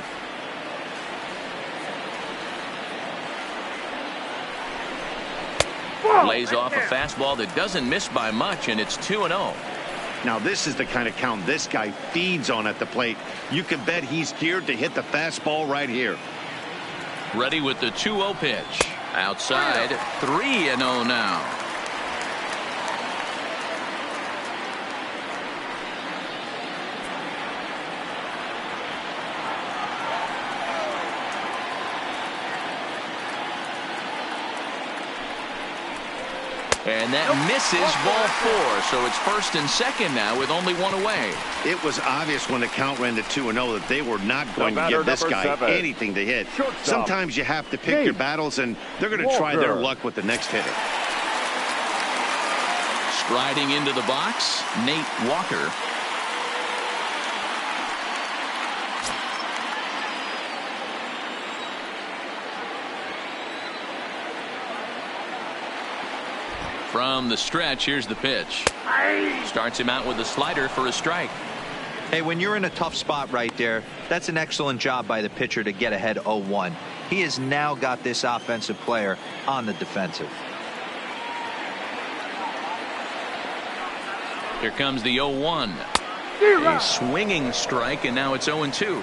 Lays off a fastball that doesn't miss by much, and it's 2-0. Now this is the kind of count this guy feeds on at the plate. You can bet he's geared to hit the fastball right here. Ready with the 2-0 pitch. Outside. 3-0 now. And that misses ball 4. So it's first and second now with only 1 away. It was obvious when the count ran to 2-0 that they were not going to give this guy anything to hit. Sometimes you have to pick your battles, and they're going to try their luck with the next hitter. Striding into the box, Nate Walker. From the stretch, here's the pitch. Starts him out with a slider for a strike. Hey, when you're in a tough spot right there, that's an excellent job by the pitcher to get ahead 0-1. He has now got this offensive player on the defensive. Here comes the 0-1. A swinging strike, and now it's 0-2.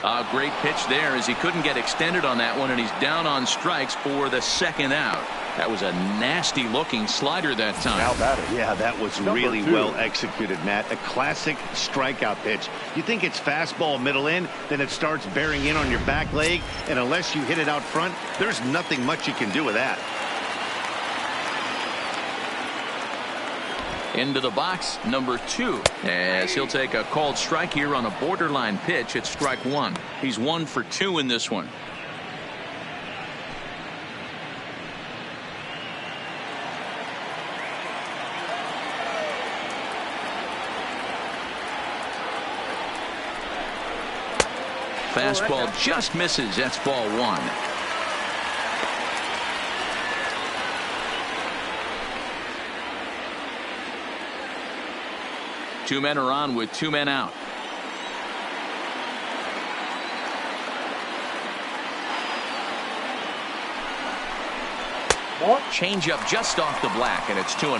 A great pitch there as he couldn't get extended on that one, and he's down on strikes for the second out. That was a nasty looking slider that time. Yeah, that was really well executed, Matt. A classic strikeout pitch. You think it's fastball middle in, then it starts bearing in on your back leg, and unless you hit it out front, there's nothing much you can do with that. Into the box, number 2, as he'll take a called strike here on a borderline pitch at strike 1. He's 1 for 2 in this one. Fastball just misses. That's ball 1. Two men are on with 2 men out. Change up just off the black, and it's 2-1.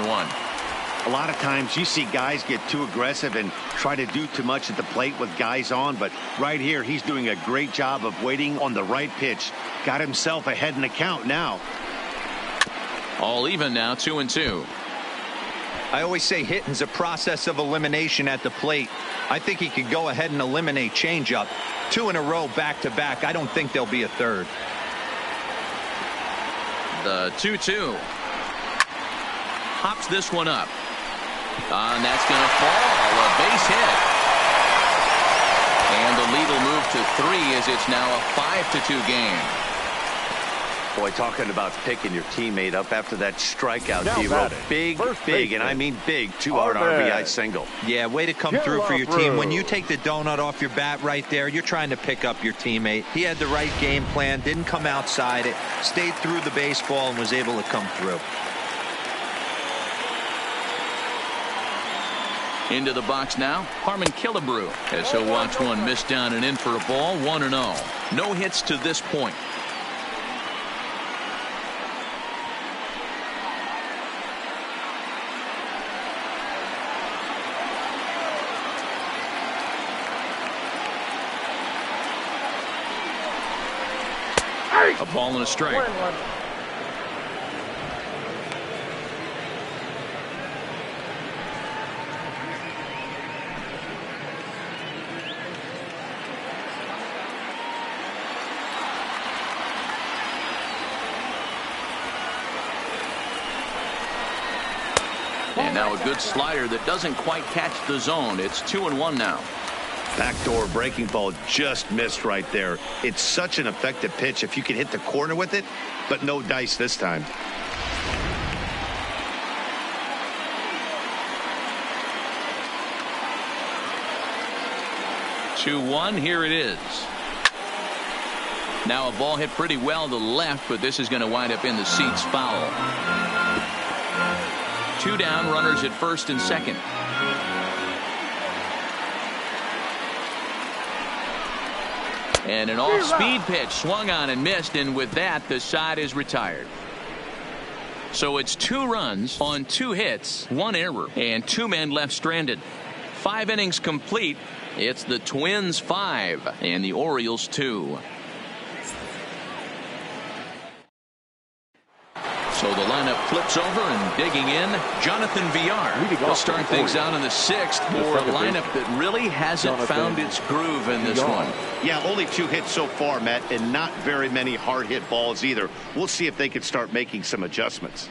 A lot of times you see guys get too aggressive and try to do too much at the plate with guys on, but right here he's doing a great job of waiting on the right pitch. Got himself ahead in the count now. All even now, 2-2. I always say hitting's a process of elimination at the plate. I think he could go ahead and eliminate changeup. 2 in a row back to back. I don't think there'll be a third. The 2-2. Hops this one up. And that's going to fall. A base hit. And the lead will move to 3 as it's now a 5-2 game. Boy, talking about picking your teammate up after that strikeout, Now T-Row. batting, Big, and I mean big, 2-out RBI single. Yeah, way to come through for your team. When you take the donut off your bat right there, you're trying to pick up your teammate. He had the right game plan, didn't come outside it, stayed through the baseball, and was able to come through. Into the box now, Harmon Killebrew, as he'll watch one miss down and in for a ball, 1-0. No hits to this point. A ball and a strike. 1-1. And now a good slider that doesn't quite catch the zone. It's 2-1 now. Backdoor breaking ball just missed right there. It's such an effective pitch if you can hit the corner with it, but no dice this time. Here it is. Now a ball hit pretty well to the left, but this is going to wind up in the seats foul. 2 down, runners at first and second. And an off-speed pitch swung on and missed, and with that the side is retired. So it's 2 runs on 2 hits, 1 error, and 2 men left stranded. 5 innings complete. It's the Twins 5 and the Orioles 2. So the lineup flips over, and digging in, Jonathan Villar. He'll start things out in the 6th for a lineup that really hasn't found its groove in this one. Yeah, only 2 hits so far, Matt, and not very many hard hit balls either. We'll see if they can start making some adjustments.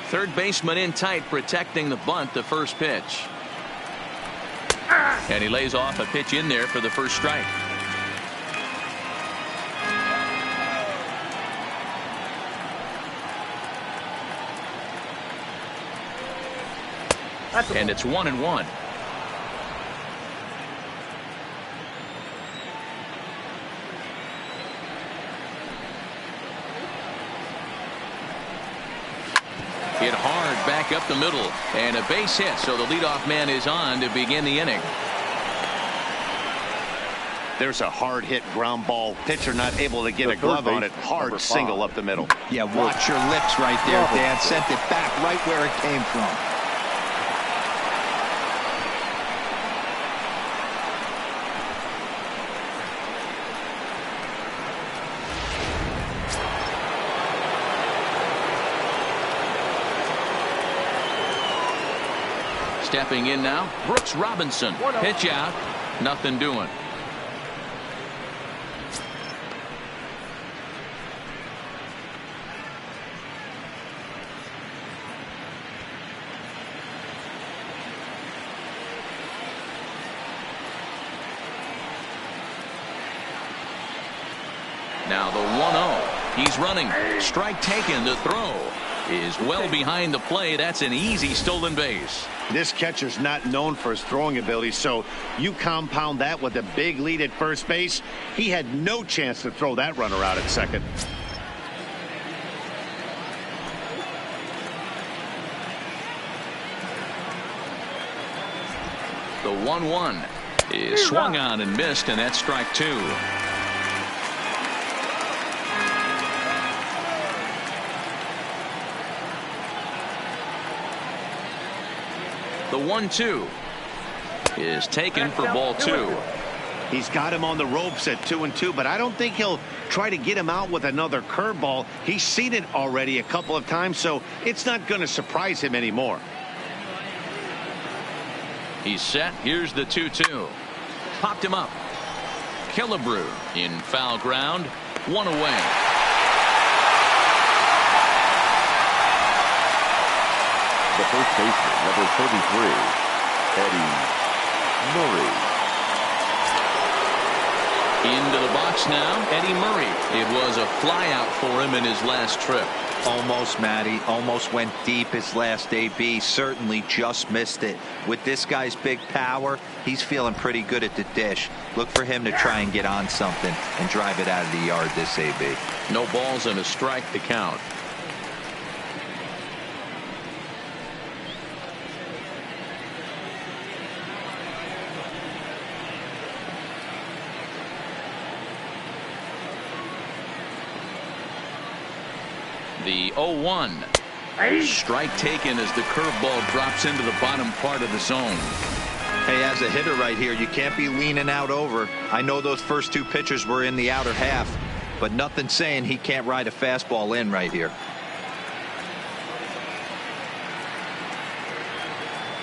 Third baseman in tight, protecting the bunt, the first pitch. And he lays off a pitch in there for the first strike. and it's 1-1. Hit hard back up the middle, and a base hit, so the leadoff man is on to begin the inning. There's a hard hit ground ball. Pitcher not able to get a glove on it. Hard single up the middle. Yeah, watch your lips right there, Dan. Sent it back right where it came from. Stepping in now, Brooks Robinson. Pitch out, nothing doing. Now the 1-0. He's running. Strike taken. The throw is well behind the play. That's an easy stolen base. This catcher's not known for his throwing ability, so you compound that with a big lead at first base. He had no chance to throw that runner out at second. The 1-1 is swung on and missed, and that's strike two. The 1-2 is taken for ball two. He's got him on the ropes at 2-2, but I don't think he'll try to get him out with another curveball. He's seen it already a couple of times, so it's not going to surprise him anymore. He's set. Here's the 2-2. Popped him up. Killebrew in foul ground. One away. The first baseman, number 33, Eddie Murray. Into the box now, Eddie Murray. It was a flyout for him in his last trip. Almost, Matty. Almost went deep his last AB. Certainly just missed it. With this guy's big power, he's feeling pretty good at the dish. Look for him to try and get on something and drive it out of the yard this AB. No balls and a strike to count. The 0-1. Strike taken as the curveball drops into the bottom part of the zone. Hey, as a hitter right here, you can't be leaning out over. I know those first two pitchers were in the outer half, but nothing saying he can't ride a fastball in right here.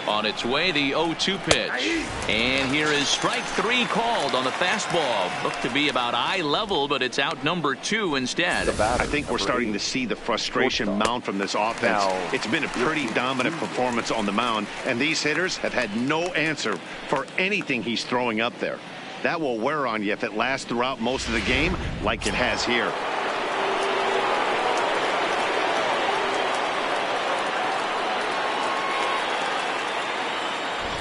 On its way, the 0-2 pitch. And here is strike three called on the fastball. Looked to be about eye level, but it's out number two instead. I think we're starting to see the frustration mount from this offense. It's been a pretty dominant performance on the mound, and these hitters have had no answer for anything he's throwing up there. That will wear on you if it lasts throughout most of the game like it has here.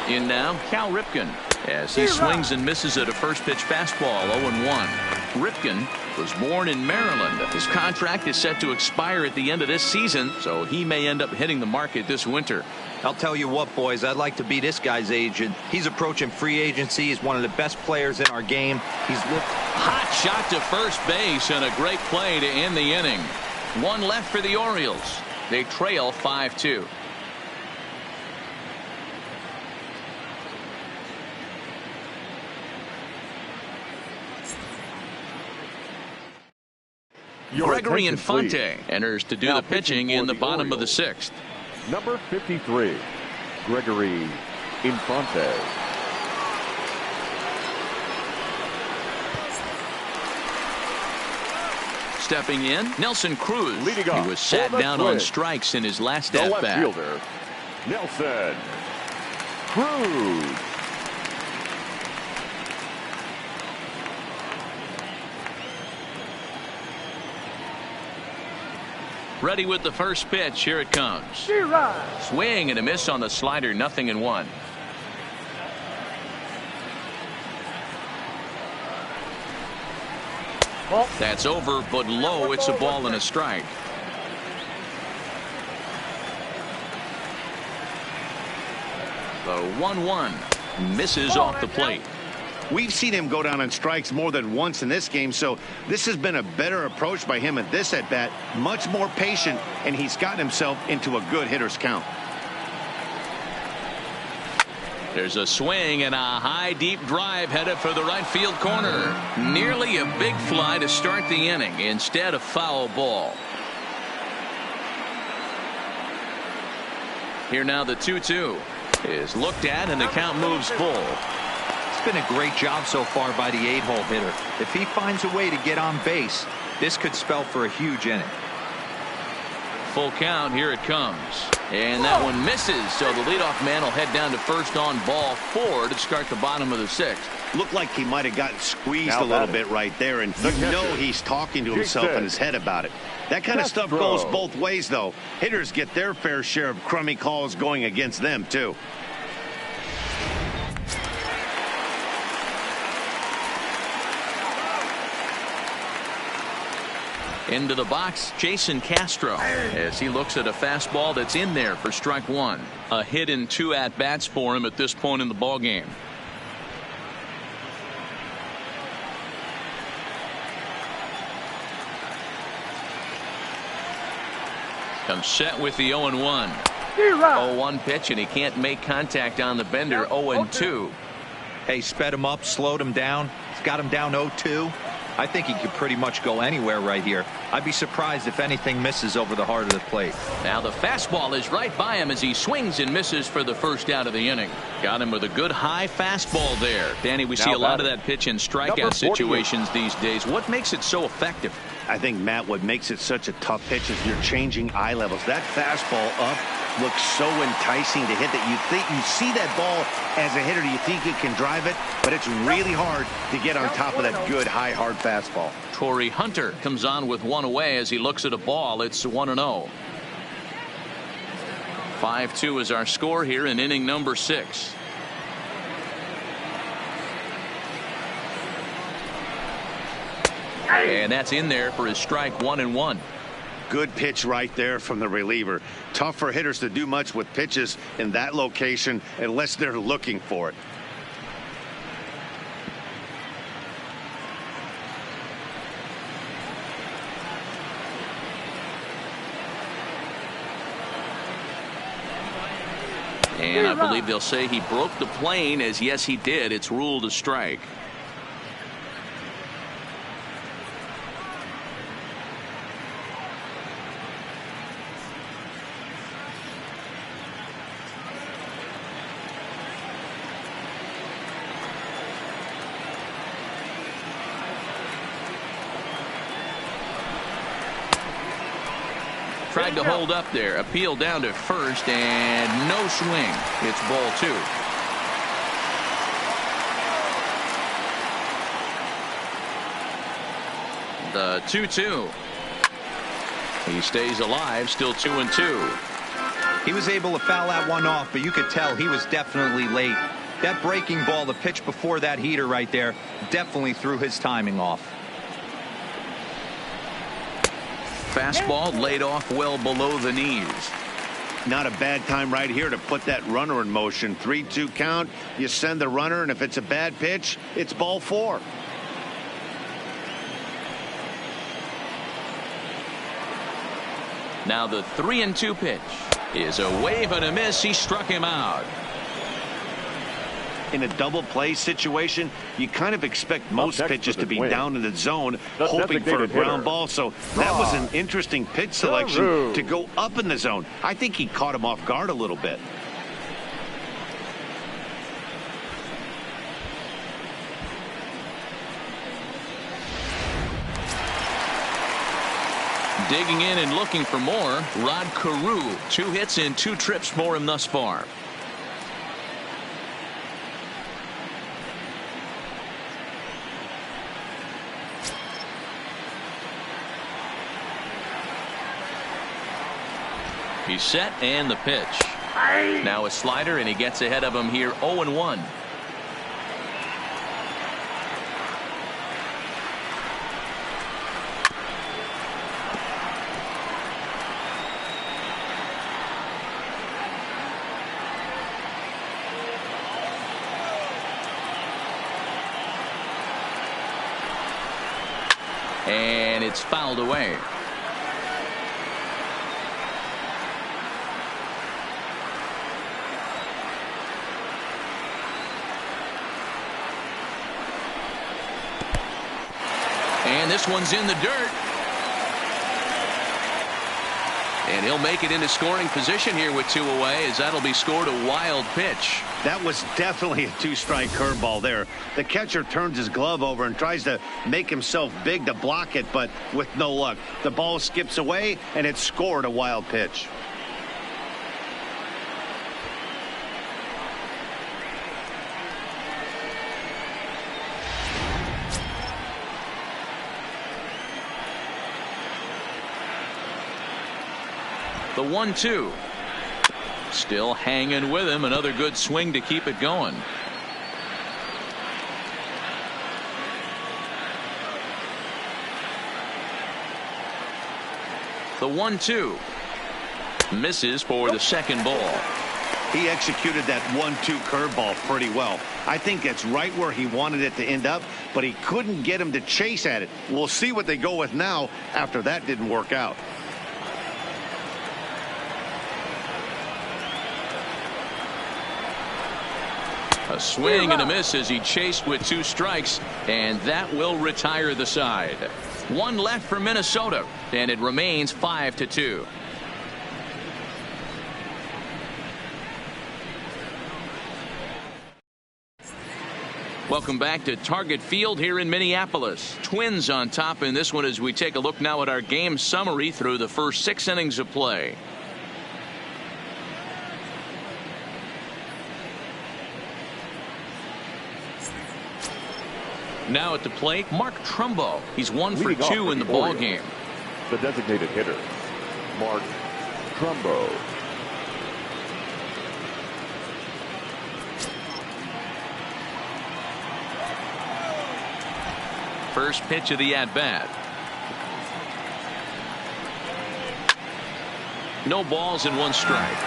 In now, Cal Ripken, as he swings and misses at a first pitch fastball. 0-1. Ripken was born in Maryland. His contract is set to expire at the end of this season, so he may end up hitting the market this winter. I'll tell you what, boys, I'd like to be this guy's agent. He's approaching free agency. He's one of the best players in our game. He's looked hot shot to first base, and a great play to end the inning. One left for the Orioles. They trail 5-2. Gregory Infante enters to do the pitching in the bottom of the sixth. Number 53, Gregory Infante. Stepping in, Nelson Cruz. Leading off, he was sat down on strikes in his last the at left bat. fielder, Nelson Cruz. Ready with the first pitch. Here it comes. Swing and a miss on the slider. 0-1. That's over, but low. It's a ball and a strike. The 1-1 misses off the plate. We've seen him go down on strikes more than once in this game, so this has been a better approach by him at this at-bat. Much more patient, and he's gotten himself into a good hitter's count. There's a swing and a high deep drive headed for the right field corner. Nearly a big fly to start the inning. Instead, a foul ball. Here now the 2-2 is looked at and the count moves full. It's been a great job so far by the 8-hole hitter. If he finds a way to get on base, this could spell for a huge inning. Full count. Here it comes. And that one misses, so the leadoff man will head down to first on ball 4 to start the bottom of the 6th. Looked like he might have gotten squeezed a little bit right there, and you know he's talking to himself in his head about it. That kind of stuff goes both ways, though. Hitters get their fair share of crummy calls going against them, too. Into the box, Jason Castro, as he looks at a fastball that's in there for strike 1. A hit in 2 at-bats for him at this point in the ballgame. Comes set with the 0-1. 0-1 pitch, and he can't make contact on the bender. 0-2. Hey, sped him up, slowed him down. He's got him down 0-2. I think he could pretty much go anywhere right here. I'd be surprised if anything misses over the heart of the plate. Now the fastball is right by him as he swings and misses for the first out of the inning. Got him with a good high fastball there. Danny, we see a lot of that pitch in strikeout situations these days. What makes it so effective? I think, Matt, what makes it such a tough pitch is you're changing eye levels. That fastball up looks so enticing to hit that you see that ball as a hitter, you think you can drive it, but it's really hard to get on top of that good high hard fastball. Torrey Hunter comes on with one away as he looks at a ball. It's 1-0. 5-2 is our score here in inning number 6. And that's in there for his strike 1-1. Good pitch right there from the reliever. Tough for hitters to do much with pitches in that location unless they're looking for it. And I believe they'll say he broke the plane, as yes he did. It's ruled a strike. Tried to hold up there. Appeal down to first, and no swing. It's ball 2. The 2-2. He stays alive, still 2-2. He was able to foul that one off, but you could tell he was definitely late. That breaking ball, the pitch before that heater right there, definitely threw his timing off. Fastball laid off well below the knees. Not a bad time right here to put that runner in motion. 3-2 count. You send the runner, and if it's a bad pitch, it's ball 4. Now the 3-2 pitch is a wave and a miss. He struck him out. In a double play situation, you kind of expect most pitches to be down in the zone, hoping for a ground ball. So that was an interesting pitch selection to go up in the zone. I think he caught him off guard a little bit. Digging in and looking for more, Rod Carew. 2 hits and 2 trips for him thus far. He's set and the pitch. Now a slider, and he gets ahead of him here 0-1. And it's fouled away. And this one's in the dirt. And he'll make it into scoring position here with 2 away, as that'll be scored a wild pitch. That was definitely a 2-strike curveball there. The catcher turns his glove over and tries to make himself big to block it, but with no luck. The ball skips away, and it's scored a wild pitch. The 1-2. Still hanging with him. Another good swing to keep it going. The 1-2. Misses for the second ball. He executed that 1-2 curveball pretty well. I think that's right where he wanted it to end up, but he couldn't get him to chase at it. We'll see what they go with now after that didn't work out. A swing and a miss as he chased with 2 strikes, and that will retire the side. 1 left for Minnesota, and it remains 5-2. Welcome back to Target Field here in Minneapolis. Twins on top in this one as we take a look now at our game summary through the first 6 innings of play. Now at the plate, Mark Trumbo. He's 1 for 2 in the ball game. The designated hitter, Mark Trumbo. First pitch of the at-bat. No balls and 1 strike.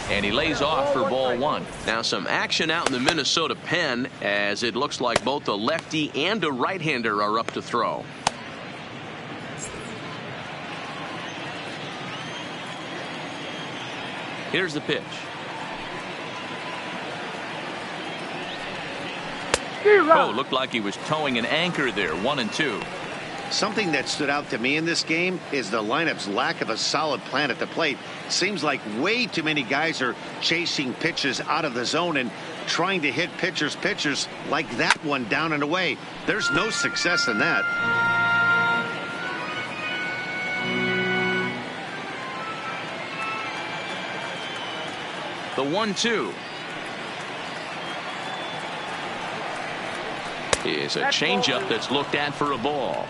And he lays off for ball 1. Now some action out in the Minnesota pen, as it looks like both a lefty and a right-hander are up to throw. Here's the pitch. Oh, looked like he was towing an anchor there. 1-2. Something that stood out to me in this game is the lineup's lack of a solid plan at the plate. Seems like way too many guys are chasing pitches out of the zone and trying to hit pitchers like that one down and away. There's no success in that. The 1-2. Is a changeup that's looked at for a ball.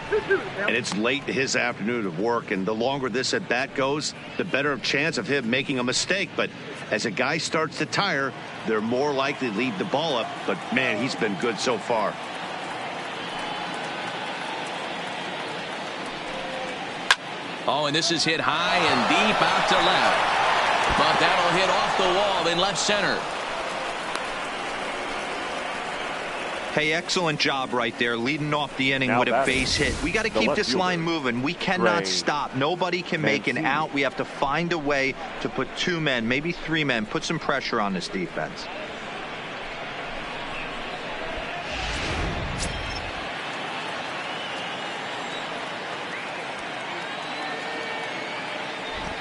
And it's late in his afternoon of work, and the longer this at bat goes, the better chance of him making a mistake. But as a guy starts to tire, they're more likely to leave the ball up. But man, he's been good so far. Oh, and this is hit high and deep out to left. But that'll hit off the wall in left center. Hey, excellent job right there, leading off the inning with a base hit. We got to keep this line moving. We cannot stop. Nobody can make an out. We have to find a way to put 2 men, maybe 3 men, put some pressure on this defense.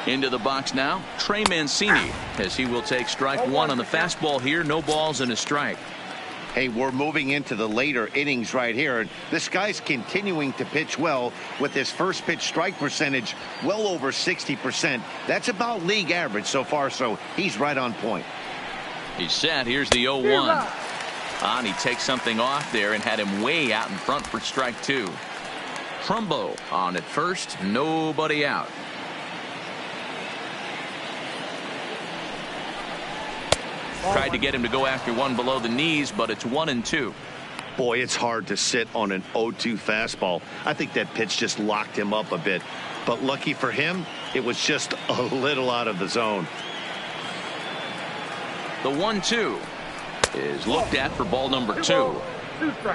Into the box now, Trey Mancini, as he will take strike 1 on the fastball here. No balls and a strike. Hey, we're moving into the later innings right here. And this guy's continuing to pitch well with his first pitch strike percentage well over 60%. That's about league average so far, so he's right on point. He's set. Here's the 0-1. And he takes something off there and had him way out in front for strike two. Trumbo on at first. Nobody out. Tried to get him to go after one below the knees, but it's 1-2. Boy, it's hard to sit on an 0-2 fastball. I think that pitch just locked him up a bit. But lucky for him, it was just a little out of the zone. The 1-2 is looked at for ball number 2.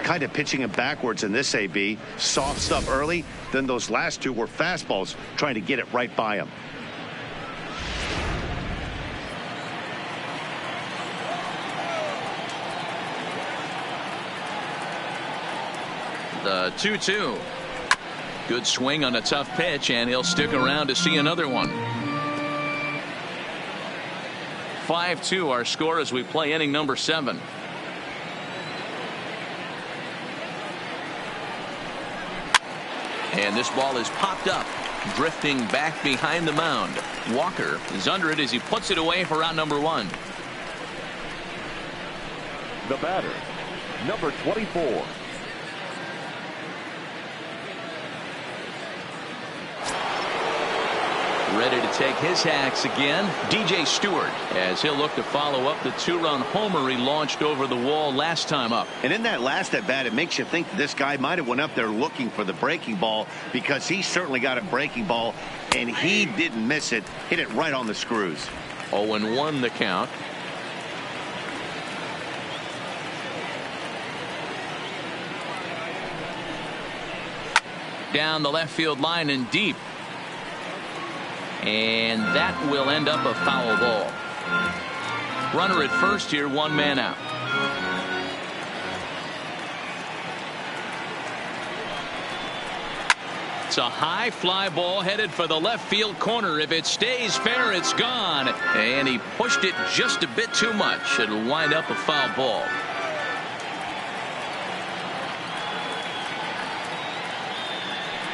Kind of pitching him backwards in this AB. Soft stuff early, then those last two were fastballs trying to get it right by him. The 2-2. Good swing on a tough pitch, and he'll stick around to see another one. 5-2 our score as we play inning number 7. And this ball is popped up, drifting back behind the mound. Walker is under it as he puts it away for out number 1. The batter, number 24. Ready to take his hacks again, DJ Stewart, as he'll look to follow up the 2-run homer he launched over the wall last time up. And in that last at bat, it makes you think this guy might have went up there looking for the breaking ball, because he certainly got a breaking ball and he didn't miss it. Hit it right on the screws. 0-1 the count. Down the left field line and deep. And that will end up a foul ball. Runner at first here, 1 man out. It's a high fly ball headed for the left field corner. If it stays fair, it's gone. And he pushed it just a bit too much. It'll wind up a foul ball.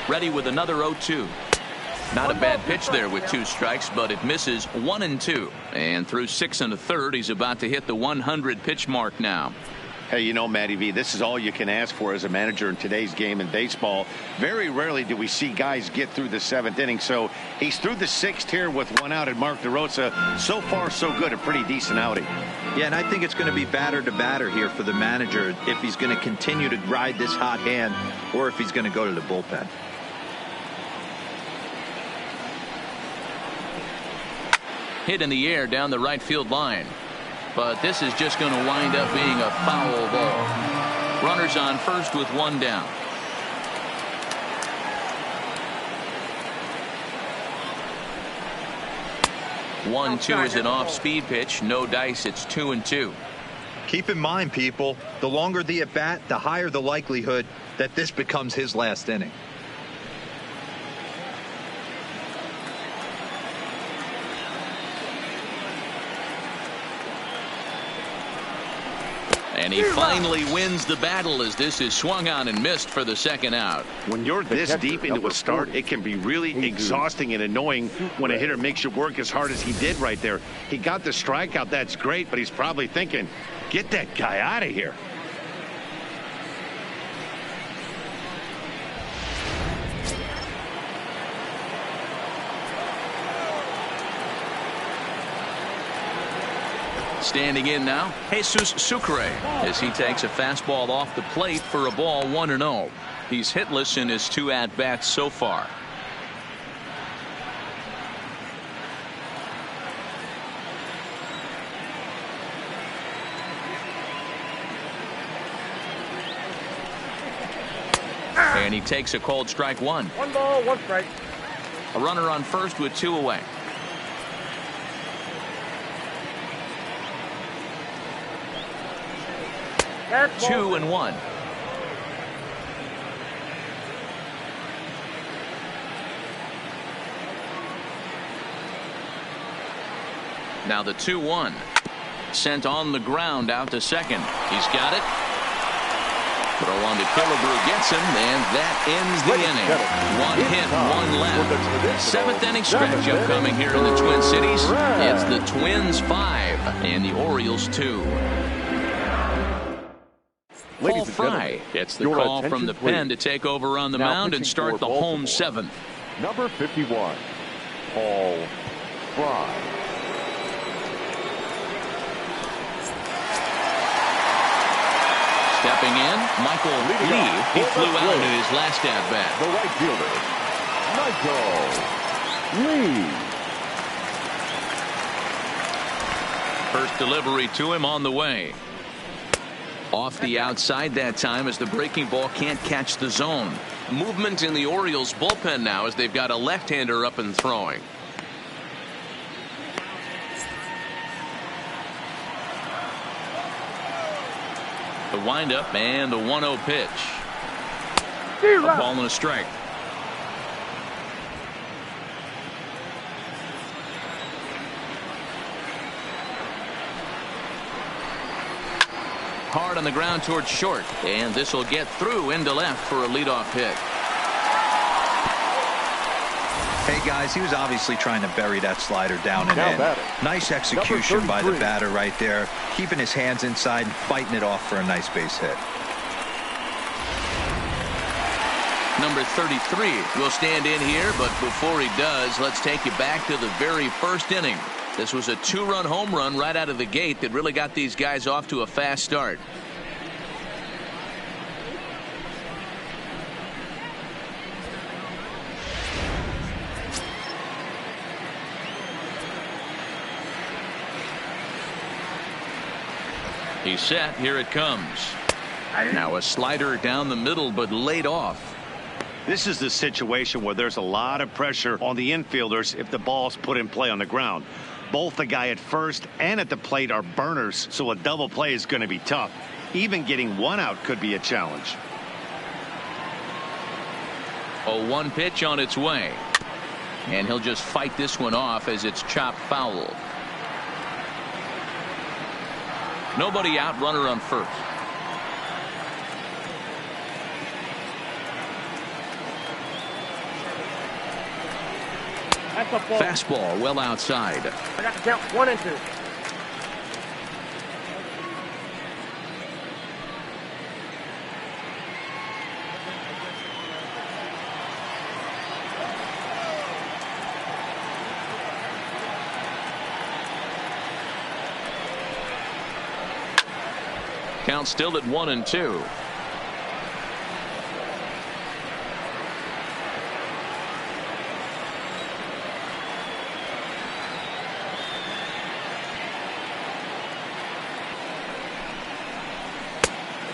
Ready with another 0-2. Not a bad pitch there with 2 strikes, but it misses 1-2. And through 6 1/3, he's about to hit the 100 pitch mark now. Hey, you know, Matty V, this is all you can ask for as a manager in today's game in baseball. Very rarely do we see guys get through the 7th inning. So he's through the 6th here with 1 out, and Mark DeRosa, so far so good, a pretty decent outing. Yeah, and I think it's going to be batter to batter here for the manager if he's going to continue to ride this hot hand or if he's going to go to the bullpen. Hit in the air down the right field line. But this is just going to wind up being a foul ball. Runners on first with 1 down. One two is an off-speed pitch. No dice. It's 2-2. Keep in mind, people, the longer the at bat, the higher the likelihood that this becomes his last inning. And he finally wins the battle as this is swung on and missed for the 2nd out. When you're this deep into a start, it can be really exhausting and annoying when a hitter makes you work as hard as he did right there. He got the strikeout. That's great, but he's probably thinking, get that guy out of here. Standing in now, Jesus Sucre, as he takes a fastball off the plate for a ball 1-0. He's hitless in his 2 at-bats so far. And he takes a cold strike 1. 1 ball, 1 strike. A runner on first with 2 away. That's 2-1. Now the 2-1. Sent on the ground out to second. He's got it. Throw on to Killebrew gets him, and that ends the inning. One hit, one left. Seventh inning stretch upcoming here in the Twin Cities. It's the Twins 5 and the Orioles 2. Paul Fry gets the call from the pen to take over on the mound and start the home seventh. Number 51, Paul Fry. Stepping in, Michael Lee. He flew out in his last at-bat. The right fielder, Michael Lee. First delivery to him on the way. Off the outside that time as the breaking ball can't catch the zone. Movement in the Orioles bullpen now as they've got a left-hander up and throwing. The windup and the 1-0 pitch. A ball and a strike. Hard on the ground towards short, and this will get through into left for a leadoff hit. Hey guys, he was obviously trying to bury that slider down and in. Nice execution by the batter right there, keeping his hands inside and fighting it off for a nice base hit. Number 33 will stand in here, but before he does, let's take you back to the very first inning. This was a two-run home run right out of the gate that really got these guys off to a fast start. He's set. Here it comes. Now a slider down the middle, but laid off. This is the situation where there's a lot of pressure on the infielders if the ball's put in play on the ground. Both the guy at first and at the plate are burners, so a double play is going to be tough. Even getting one out could be a challenge. A 1 pitch on its way. And he'll just fight this one off as it's chopped foul. Nobody out, runner on first. Fastball well outside. I got to count 1 and 2. Count still at 1 and 2.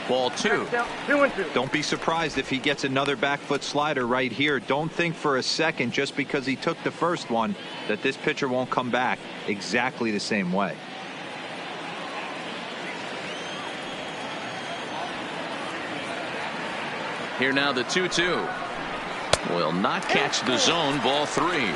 Ball 2. 2 and 2. Don't be surprised if he gets another back foot slider right here. Don't think for a second just because he took the first one that this pitcher won't come back exactly the same way. Here now the 2-2. Will not catch the zone. Ball 3.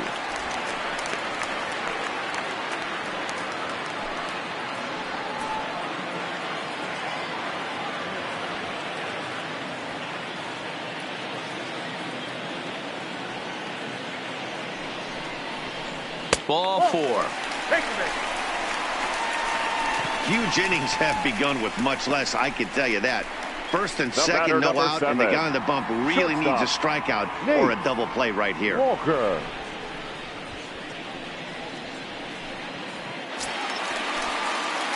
Ball 4. Huge innings have begun with much less, I can tell you that. First and second, no out, and the guy on the bump really needs a strikeout or a double play right here. Walker.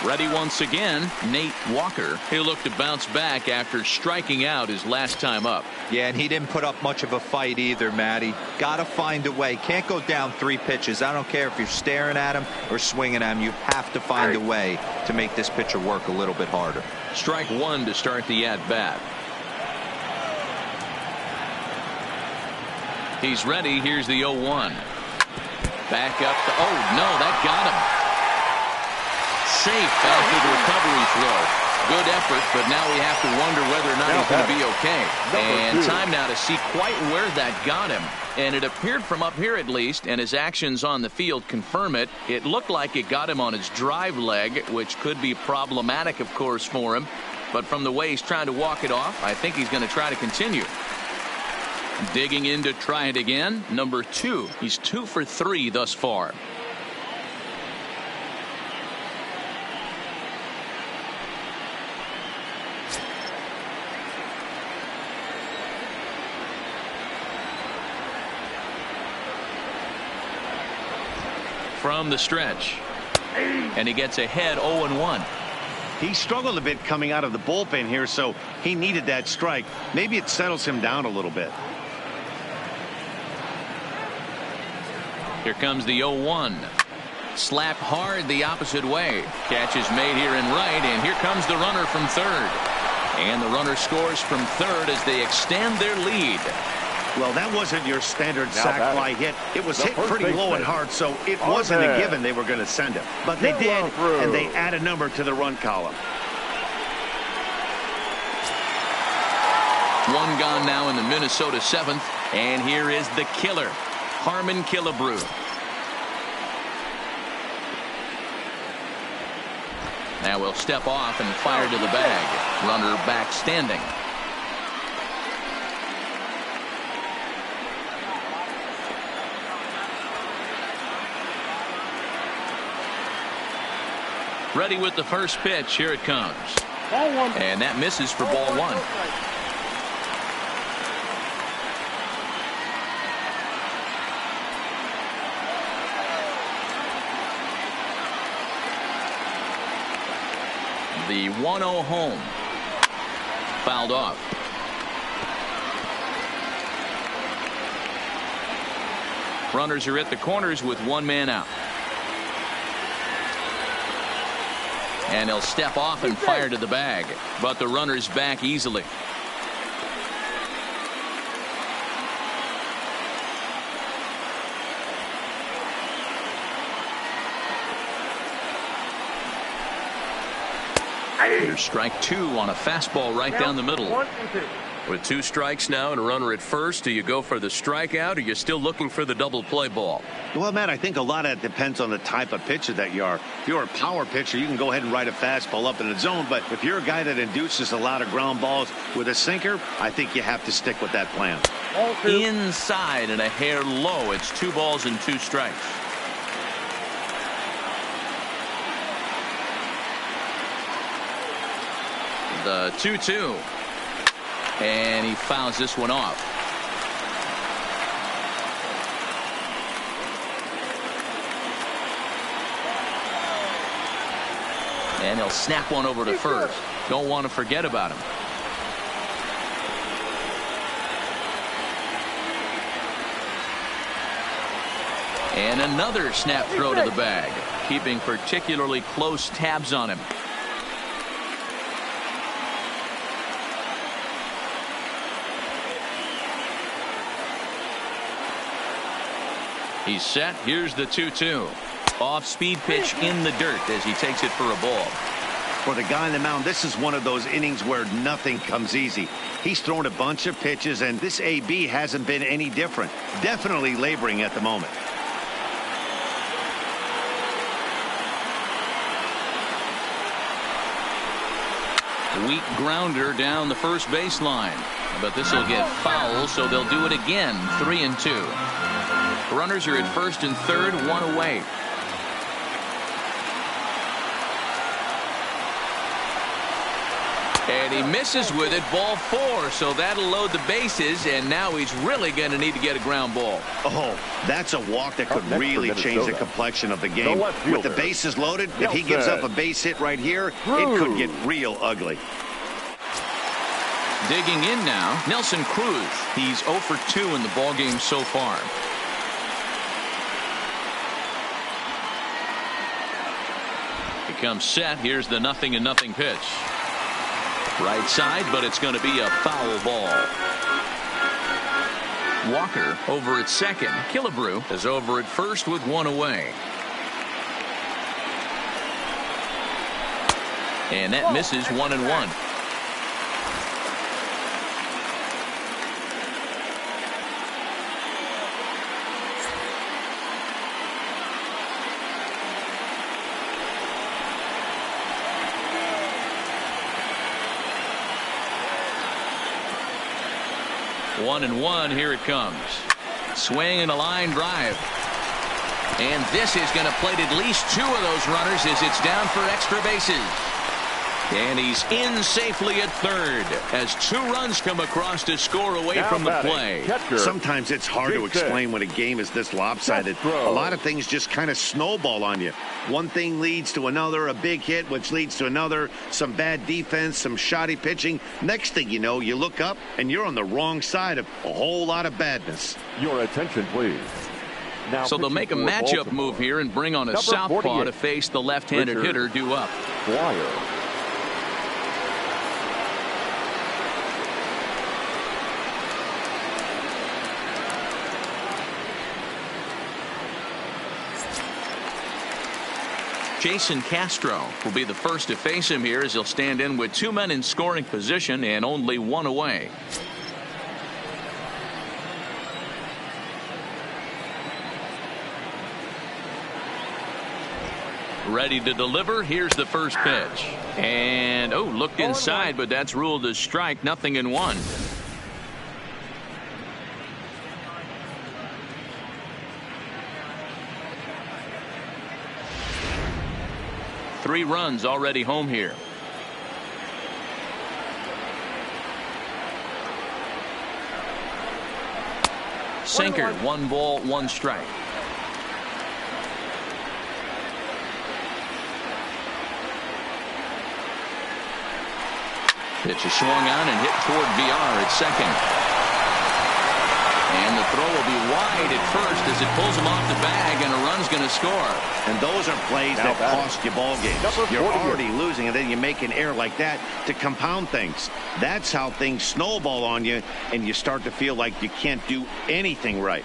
Ready once again, Nate Walker. He'll look to bounce back after striking out his last time up. Yeah, and he didn't put up much of a fight either, Matty. Got to find a way. Can't go down 3 pitches. I don't care if you're staring at him or swinging at him. You have to find a way to make this pitcher work a little bit harder. Strike 1 to start the at-bat. He's ready. Here's the 0-1. Back up. Oh, no, that got him. Safe after the recovery throw. Good effort effort, but now we have to wonder whether or not he's going to be okay. And time now to see quite where that got him. And it appeared from up here at least, and his actions on the field confirm it. It looked like it got him on his drive leg, which could be problematic, of course, for him. But from the way he's trying to walk it off, I think he's going to try to continue. Digging in to try it again. Number 2. He's 2 for 3 thus far. From the stretch. And he gets ahead 0-1. He struggled a bit coming out of the bullpen here, so he needed that strike. Maybe it settles him down a little bit. Here comes the 0-1. Slapped hard the opposite way. Catch is made here in right, and here comes the runner from third. And the runner scores from third as they extend their lead. Well, that wasn't your standard sac fly hit. It was hit pretty low and hard, so it wasn't a given they were going to send it. But they did, and they add a number to the run column. One gone now in the Minnesota 7th, and here is the killer, Harmon Killebrew. Now we'll step off and fire to the bag. Runner back standing. Ready with the first pitch. Here it comes. Ball 1. And that misses for ball 1. The 1-0 home. Fouled off. Runners are at the corners with one man out. And he'll step off and fire to the bag. But the runner's back easily. Here's strike 2 on a fastball right down the middle. 1 and 2. With 2 strikes now and a runner at first, do you go for the strikeout, or you're still looking for the double play ball? Well, Matt, I think a lot of it depends on the type of pitcher that you are. If you're a power pitcher, you can go ahead and ride a fastball up in the zone. But if you're a guy that induces a lot of ground balls with a sinker, I think you have to stick with that plan. Ball 2. Inside and a hair low. It's 2 balls and 2 strikes. The 2-2. And he fouls this one off. And he'll snap one over to first. Don't want to forget about him. And another snap throw to the bag, keeping particularly close tabs on him. He's set. Here's the 2-2. Off-speed pitch in the dirt as he takes it for a ball. For the guy on the mound, this is one of those innings where nothing comes easy. He's thrown a bunch of pitches, and this AB hasn't been any different. Definitely laboring at the moment. Weak grounder down the first baseline. But this will get foul, so they'll do it again. 3-2. Runners are at first and third, 1 away. And he misses with it, ball 4, so that'll load the bases, and now he's really going to need to get a ground ball. Oh, that's a walk that could really change the complexion of the game. With the bases loaded, if he gives up a base hit right here, it could get real ugly. Digging in now, Nelson Cruz. He's 0 for 2 in the ballgame so far. He comes set. Here's the 0-0 pitch. Right side, but it's going to be a foul ball. Walker over at second. Killebrew is over at first with 1 away. And that misses 1-1. One and one, here it comes. Swing and a line drive. And this is going to plate at least two of those runners as it's down for extra bases. And he's in safely at third as two runs come across to score away Now from the batting, play. catcher, Sometimes it's hard to explain when a game is this lopsided. A lot of things just kind of snowball on you. One thing leads to another, a big hit, which leads to another, some bad defense, some shoddy pitching. Next thing you know, you look up and you're on the wrong side of a whole lot of badness. Your attention, please. Now So they'll make a pitching for matchup Baltimore. move here and bring on a Number southpaw 48, to face the left-handed Richard hitter due up. Dwyer. Jason Castro will be the first to face him here as he'll stand in with two men in scoring position and only one away. Ready to deliver. Here's the first pitch. And, looked inside, but that's ruled as strike. 0-1. Three runs already home here. Sinker, 1 ball, 1 strike. Pitch is swung on and hit toward VR at second. And the throw will be wide at first as it pulls him off the bag, and a run's going to score. And those are plays Now that batting. cost you ball games. Number You're 48. already losing, and then you make an error like that to compound things. That's how things snowball on you, and you start to feel like you can't do anything right.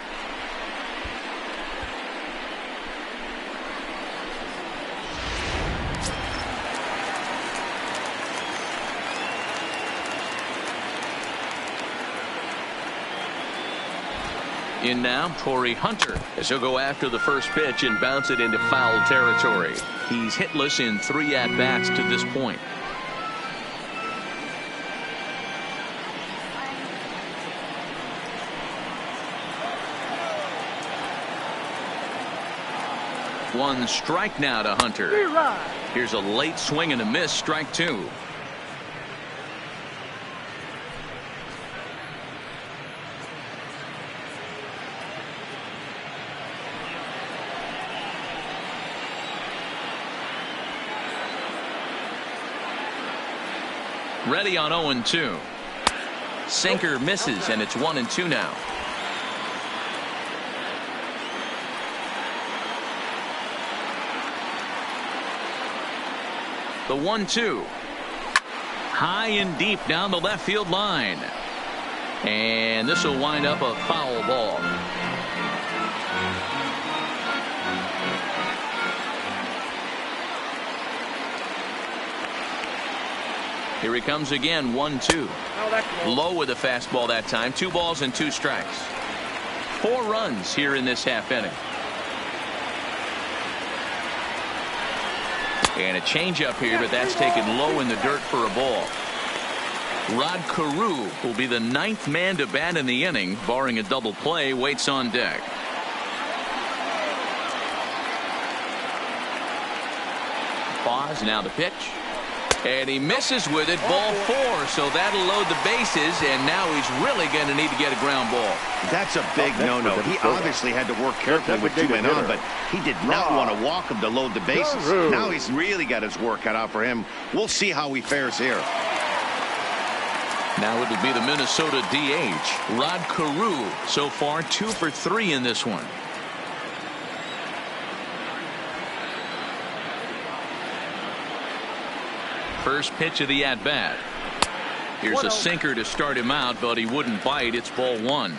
In now, Torrey Hunter, as he'll go after the first pitch and bounce it into foul territory. He's hitless in 3 at-bats to this point. One strike now to Hunter. Here's a late swing and a miss, strike 2. Ready on 0-2. Sinker misses, and it's 1-2 now. The 1-2. High and deep down the left field line. And this will wind up a foul ball. Here he comes again, 1-2. Low with a fastball that time. 2 balls and 2 strikes. 4 runs here in this half inning. And a changeup here, but that's taken low in the dirt for a ball. Rod Carew will be the 9th man to bat in the inning, barring a double play, waits on deck. Pause, now the pitch. And he misses with it, ball 4, so that'll load the bases, and now he's really going to need to get a ground ball. That's a big no-no. He obviously had to work carefully with 2 men on, but he did not want to walk him to load the bases. Now he's really got his work cut out for him. We'll see how he fares here. Now it'll be the Minnesota DH, Rod Carew. So far, 2 for 3 in this one. First pitch of the at-bat. Here's a sinker to start him out, but he wouldn't bite. It's ball 1.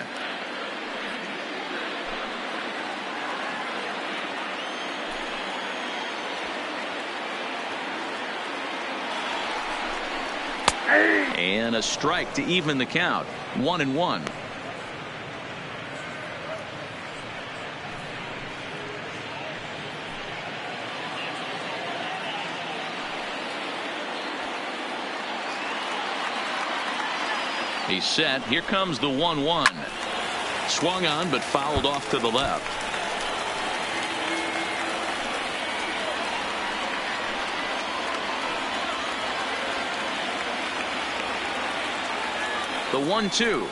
And a strike to even the count. 1-1. He's set. Here comes the 1-1. Swung on but fouled off to the left. The 1-2.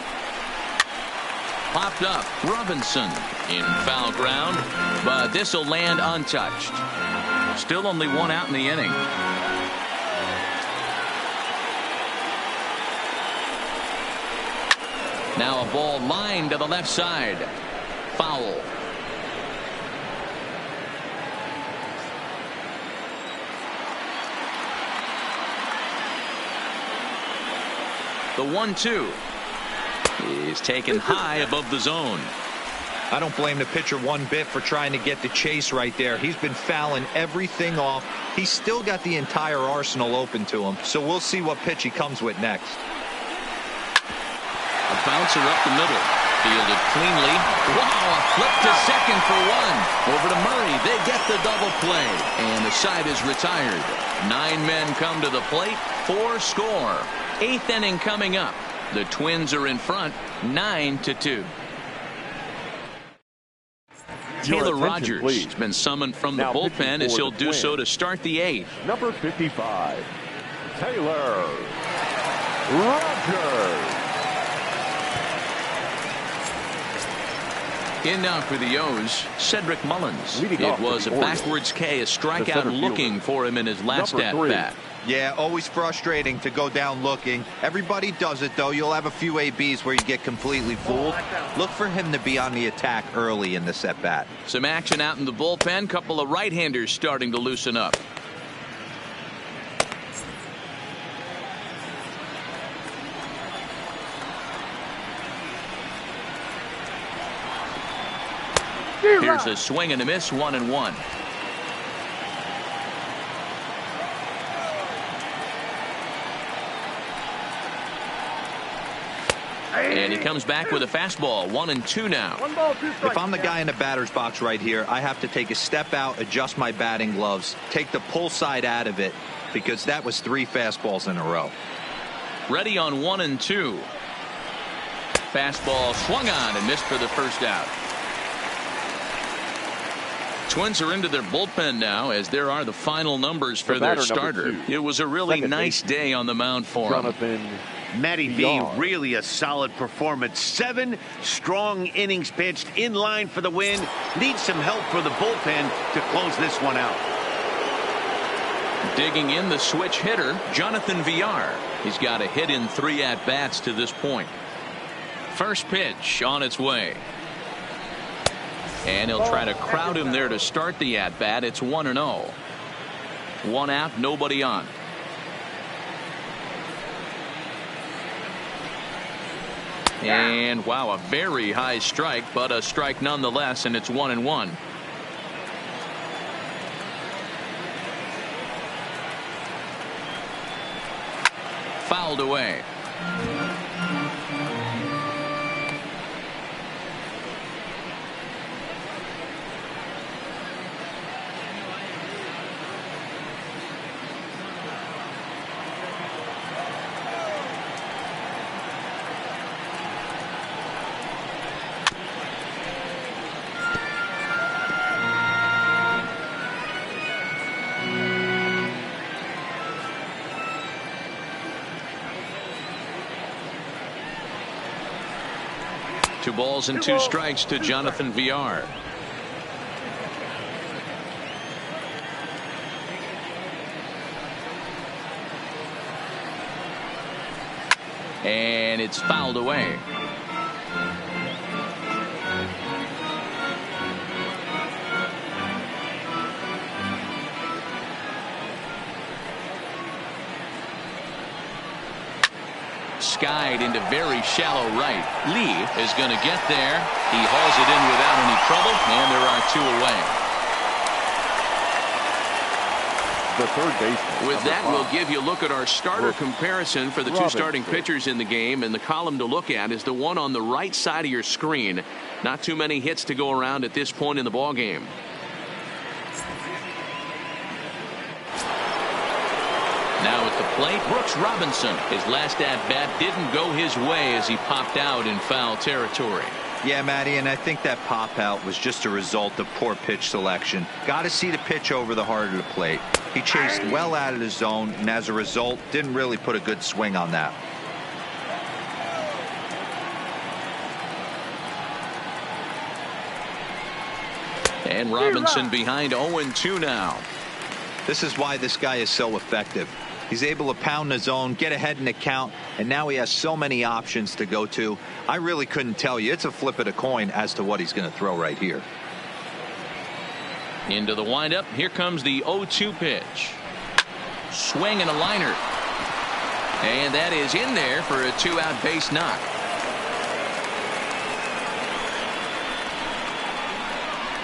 Popped up. Robinson in foul ground, but this will land untouched. Still only one out in the inning. Now a ball lined to the left side. Foul. The 1-2 is taken high above the zone. I don't blame the pitcher one bit for trying to get the chase right there. He's been fouling everything off. He's still got the entire arsenal open to him. So we'll see what pitch he comes with next. A bouncer up the middle. Fielded cleanly. Wow, a flip to second for one. Over to Murray. They get the double play. And the side is retired. 9 men come to the plate. 4 score. 8th inning coming up. The Twins are in front 9-2. Taylor Rogers has been summoned from the bullpen as he'll do so to start the 8th. Number 55, Taylor Rogers. In now for the O's, Cedric Mullins. It was a backwards K, a strikeout looking for him in his last at-bat. Yeah, always frustrating to go down looking. Everybody does it, though. You'll have a few ABs where you get completely fooled. Look for him to be on the attack early in this at-bat. Some action out in the bullpen. Couple of right-handers starting to loosen up. Here's a swing and a miss. 1-1. And he comes back with a fastball. 1-2 now. If I'm the guy in the batter's box right here, I have to take a step out, adjust my batting gloves, take the pull side out of it, because that was 3 fastballs in a row. Ready on 1-2. Fastball swung on and missed for the first out. Twins are into their bullpen now, as there are the final numbers for their starter. It was a really nice day on the mound for him. Matty B, really a solid performance. 7 strong innings pitched, in line for the win. Needs some help for the bullpen to close this one out. Digging in, the switch hitter, Jonathan Villar. He's got a hit in 3 at-bats to this point. First pitch on its way. And he'll try to crowd him there to start the at-bat. It's 1-0. 1 out, nobody on. And wow, a very high strike, but a strike nonetheless, and it's 1-1. Fouled away. Two balls and 2 strikes to Jonathan Villar. And it's fouled away. Skied into very shallow right. Lee is going to get there. He hauls it in without any trouble, and there are 2 away. the third baseman. With that, we'll 5. give you a look at our starter comparison for the two starting pitchers in the game. And the column to look at is the one on the right side of your screen. Not too many hits to go around at this point in the ball game. Now at the plate, Brooks Robinson. His last at-bat didn't go his way as he popped out in foul territory. Yeah, Matty, and I think that pop out was just a result of poor pitch selection. Got to see the pitch over the heart of the plate. He chased well out of the zone, and as a result, didn't really put a good swing on that. And Robinson behind 0-2 now. This is why this guy is so effective. He's able to pound the zone, get ahead in the count, and now he has so many options to go to. I really couldn't tell you. It's a flip of the coin as to what he's going to throw right here. Into the windup. Here comes the 0-2 pitch. Swing and a liner. And that is in there for a 2-out base knock.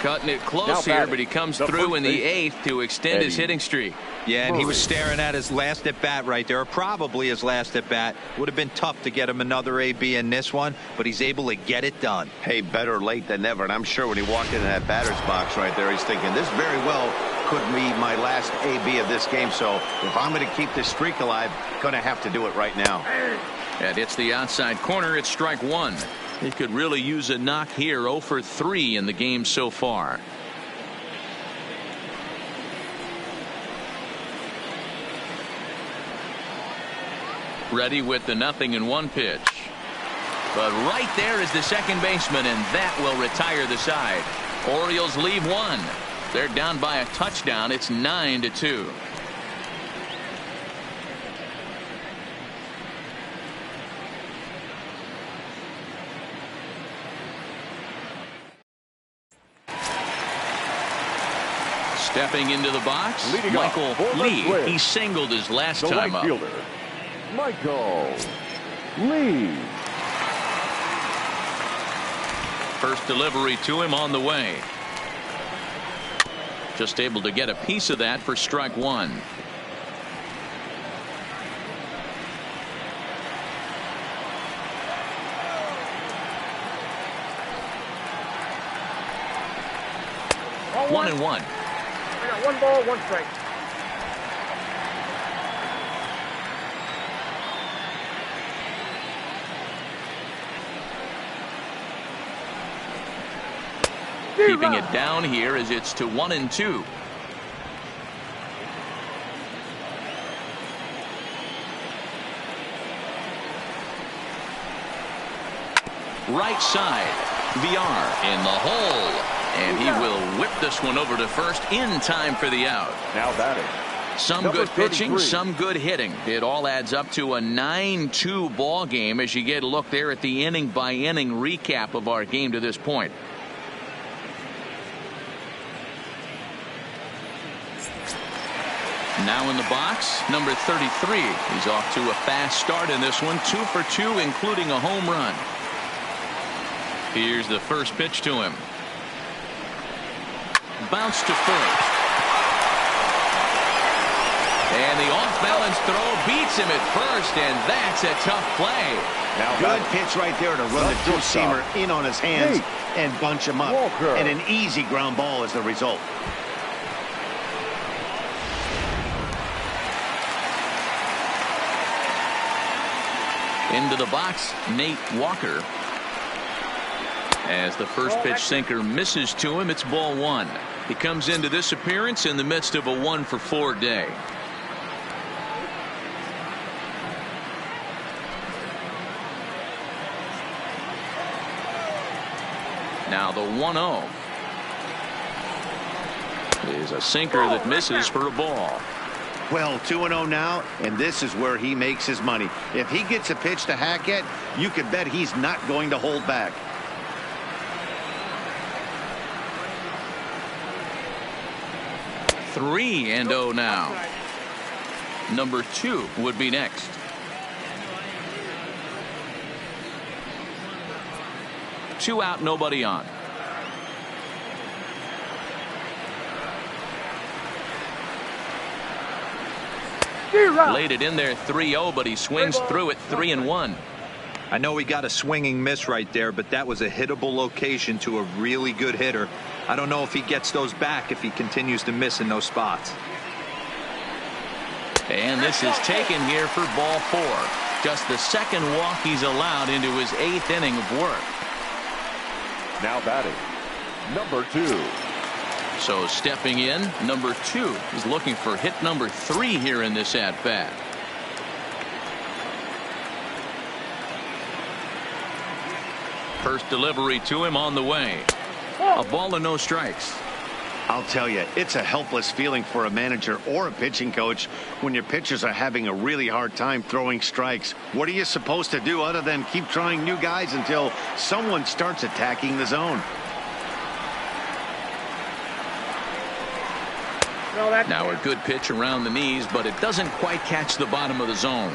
Cutting it close here, but he comes through in the 8th to extend his hitting streak. Yeah, and he was staring at his last at bat right there, or probably his last at bat. Would have been tough to get him another AB in this one, but he's able to get it done. Hey, better late than never. And I'm sure when he walked into that batter's box right there, he's thinking this very well could be my last AB of this game. So if I'm going to keep this streak alive, going to have to do it right now. That hits the outside corner. It's strike one. He could really use a knock here. 0 for 3 in the game so far. Ready with the 0-1 pitch. But right there is the second baseman, and that will retire the side. Orioles leave one. They're down by a touchdown. It's 9-2. Stepping into the box, Leading Michael Lee. Twins. He singled his last The time right up. fielder, Michael Lee. First delivery to him on the way. Just able to get a piece of that for strike one. Ball 1-1. I got 1 ball, 1 strike. Keeping it down here as it's to 1-2. Right side. VR in the hole. And he will whip this one over to first in time for the out. Now batting. Some Number good pitching, 33. some good hitting. It all adds up to a 9-2 ball game as you get a look there at the inning by inning recap of our game to this point. Now in the box, number 33. He's off to a fast start in this one. 2 for 2, including a home run. Here's the first pitch to him. Bounce to first. And the off-balance throw beats him at first, and that's a tough play. Now good pitch right there to run the two-seamer in on his hands and bunch him up. Walker. And an easy ground ball is the result. Into the box, Nate Walker. As the first pitch sinker misses to him, it's ball one. He comes into this appearance in the midst of a 1-for-4 day. Now the 1-0 is a sinker that misses for a ball. Well, 2-0 now, and this is where he makes his money. If he gets a pitch to hack at, you can bet he's not going to hold back. Three and 0 now. Number 2 would be next. Two out, nobody on. Laid it in there 3-0, but he swings through it 3-1. I know he got a swinging miss right there, but that was a hittable location to a really good hitter. I don't know if he gets those back if he continues to miss in those spots. And this is taken here for ball 4. Just the second walk he's allowed into his 8th inning of work. Now batting, number 2. So stepping in, number 2 is looking for hit number 3 here in this at-bat. First delivery to him on the way. A ball and no strikes. I'll tell you, it's a helpless feeling for a manager or a pitching coach when your pitchers are having a really hard time throwing strikes. What are you supposed to do other than keep trying new guys until someone starts attacking the zone? Now a good pitch around the knees, but it doesn't quite catch the bottom of the zone.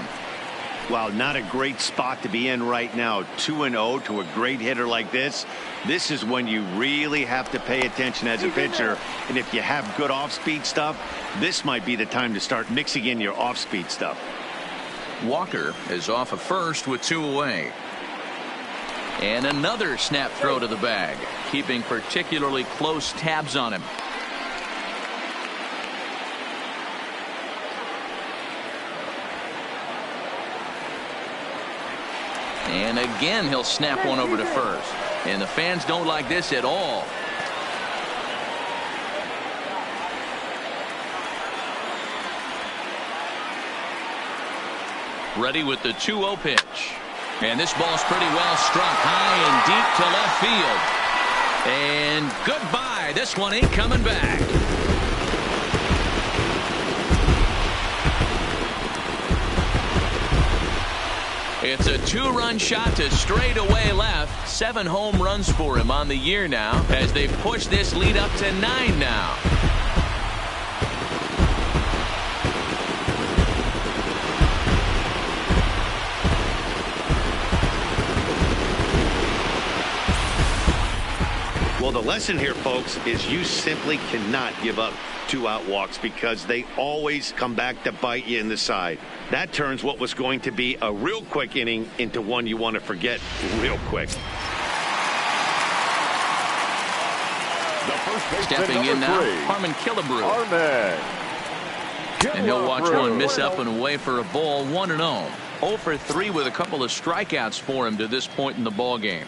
Well, not a great spot to be in right now. 2-0 to a great hitter like this. This is when you really have to pay attention as a pitcher. And if you have good off-speed stuff, this might be the time to start mixing in your off-speed stuff. Walker is off at first with 2 away. And another snap throw to the bag, keeping particularly close tabs on him. And again, he'll snap one over to first. And the fans don't like this at all. Ready with the 2-0 pitch. And this ball's pretty well struck high and deep to left field. And goodbye. This one ain't coming back. It's a 2-run shot to straightaway left. 7 home runs for him on the year now as they push this lead up to 9 now. Well, the lesson here, folks, is you simply cannot give up 2-out walks because they always come back to bite you in the side. That turns what was going to be a real quick inning into one you want to forget real quick. Stepping in now, Harmon Killebrew. And he'll watch one miss up and away for a ball. 1-0. 0 for 3 with a couple of strikeouts for him to this point in the ball game.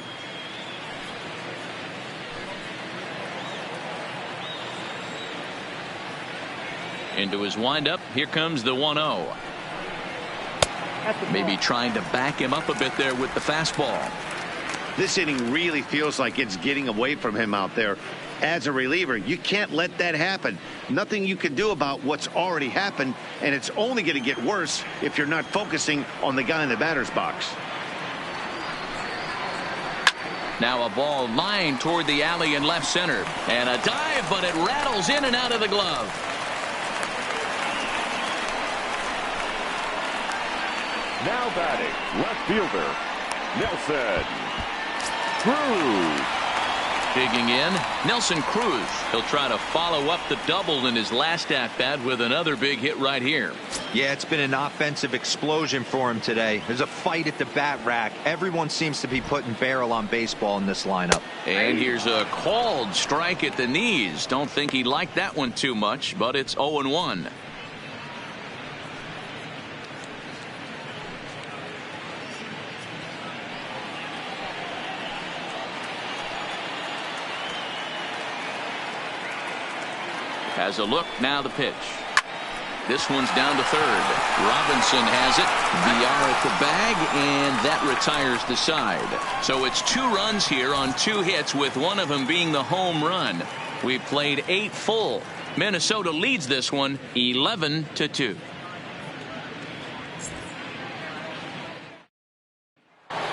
Into his windup. Here comes the 1-0. Maybe trying to back him up a bit there with the fastball. This inning really feels like it's getting away from him out there. As a reliever, you can't let that happen. Nothing you can do about what's already happened, and it's only going to get worse if you're not focusing on the guy in the batter's box. Now a ball lined toward the alley in left center. And a dive, but it rattles in and out of the glove. Now batting, left fielder, Nelson Cruz. Digging in, Nelson Cruz. He'll try to follow up the double in his last at-bat with another big hit right here. Yeah, it's been an offensive explosion for him today. There's a fight at the bat rack. Everyone seems to be putting barrel on baseball in this lineup. And here's a called strike at the knees. Don't think he liked that one too much, but it's 0-1. Has a look, now the pitch. This one's down to third. Robinson has it. VR at the bag, and that retires the side. So it's 2 runs here on 2 hits, with one of them being the home run. We played 8 full. Minnesota leads this one 11-2.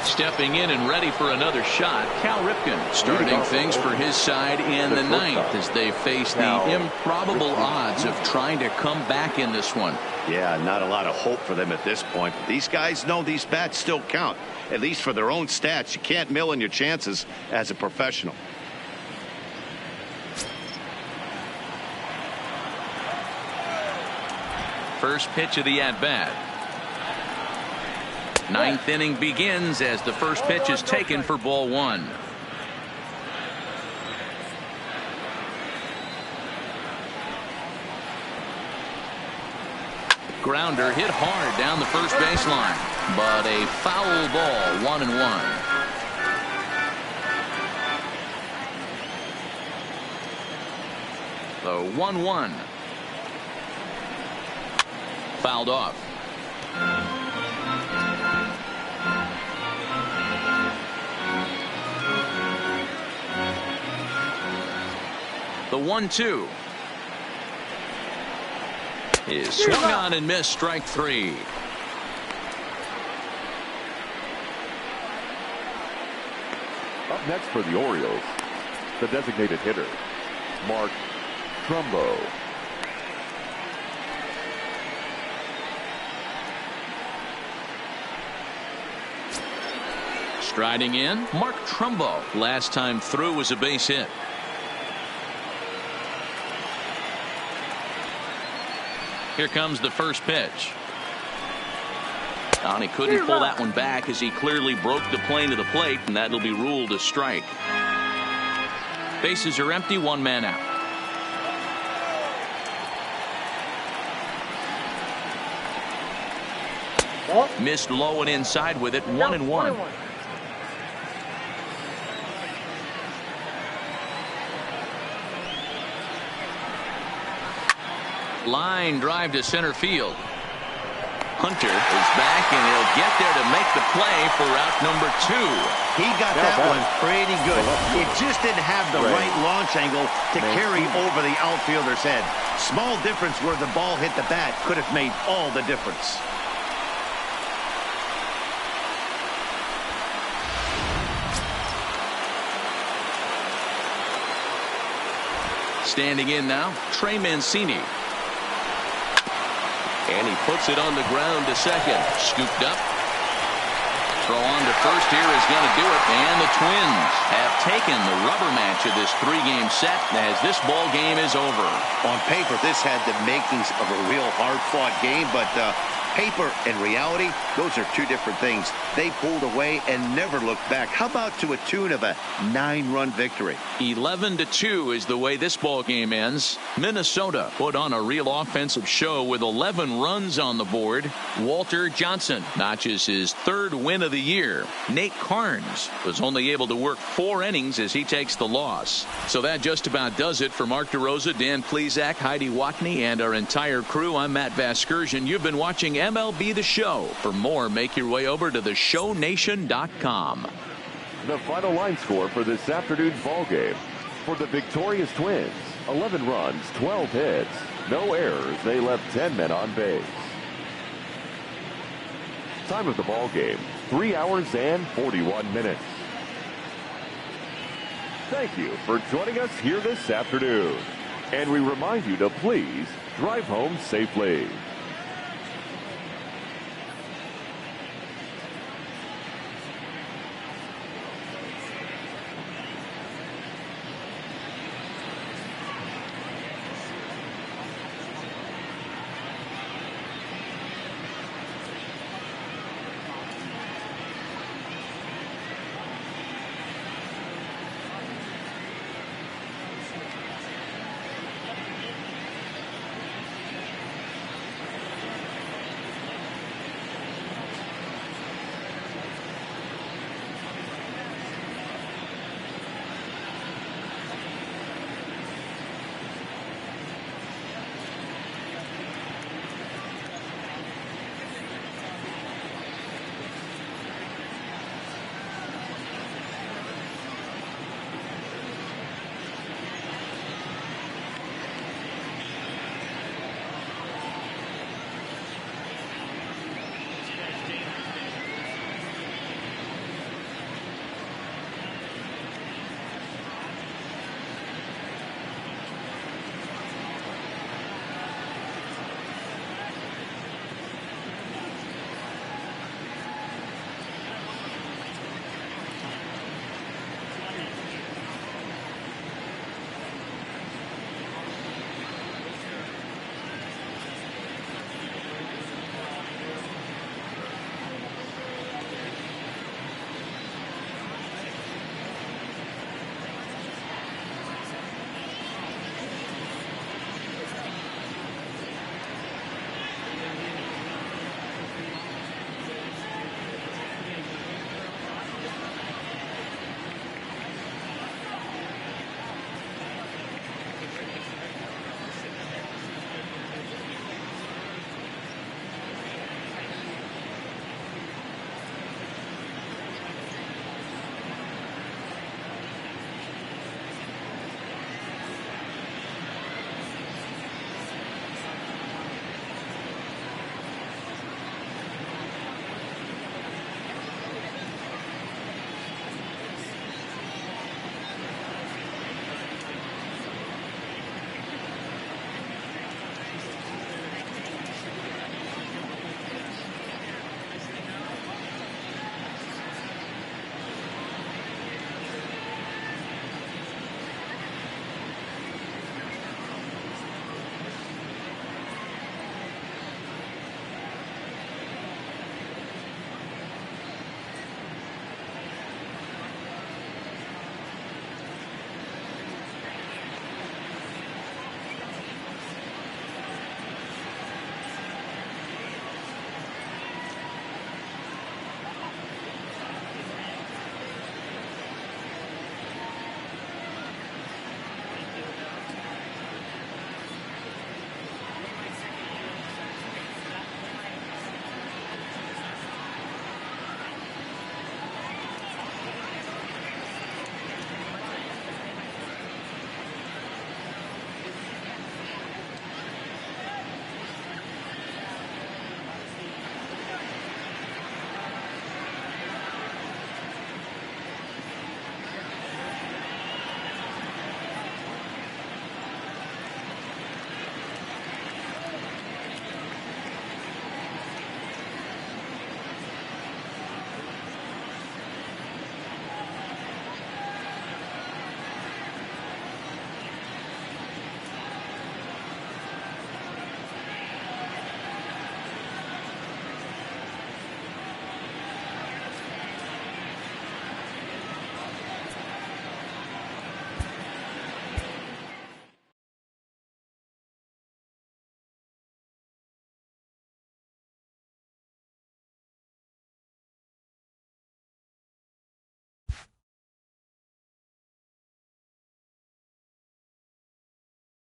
Stepping in and ready for another shot, Cal Ripken starting things for his side in the 9th as they face the improbable odds of trying to come back in this one. Yeah, not a lot of hope for them at this point. But these guys know these bats still count, at least for their own stats. You can't mill in your chances as a professional. first pitch of the at-bat. Ninth inning begins as the first pitch is taken for ball one. Grounder hit hard down the first baseline, but a foul ball, 1-1. The 1-1. Fouled off. The 1-2 is swung on and missed, strike three. Up next for the Orioles, the designated hitter, Mark Trumbo. Striding in, Mark Trumbo. Last time through was a base hit. Here comes the first pitch. And he couldn't pull that one back as he clearly broke the plane of the plate, and that'll be ruled a strike. Bases are empty, one man out. Missed low and inside with it, 1-1. Line drive to center field. Hunter is back, and he'll get there to make the play for route number 2. He got that one pretty good. It just didn't have the right launch angle to carry over the outfielder's head. Small difference where the ball hit the bat could have made all the difference. Standing in now, Trey Mancini. And he puts it on the ground to second. Scooped up. Throw on to first here is going to do it. And the Twins have taken the rubber match of this 3-game set as this ball game is over. On paper, this had the makings of a real hard-fought game, but paper and reality, those are two different things. They pulled away and never looked back. How about to a tune of a 9-run victory? 11-2 is the way this ball game ends. Minnesota put on a real offensive show with 11 runs on the board. Walter Johnson notches his 3rd win of the year. Nate Carnes was only able to work 4 innings as he takes the loss. So that just about does it for Mark DeRosa, Dan Plesac, Heidi Watney, and our entire crew. I'm Matt Vasgersian. You've been watching MLB The Show. For more, make your way over to theshownation.com. The final line score for this afternoon's ball game. For the victorious Twins, 11 runs, 12 hits, no errors. They left 10 men on base. Time of the ball game, 3 hours and 41 minutes. Thank you for joining us here this afternoon. And we remind you to please drive home safely.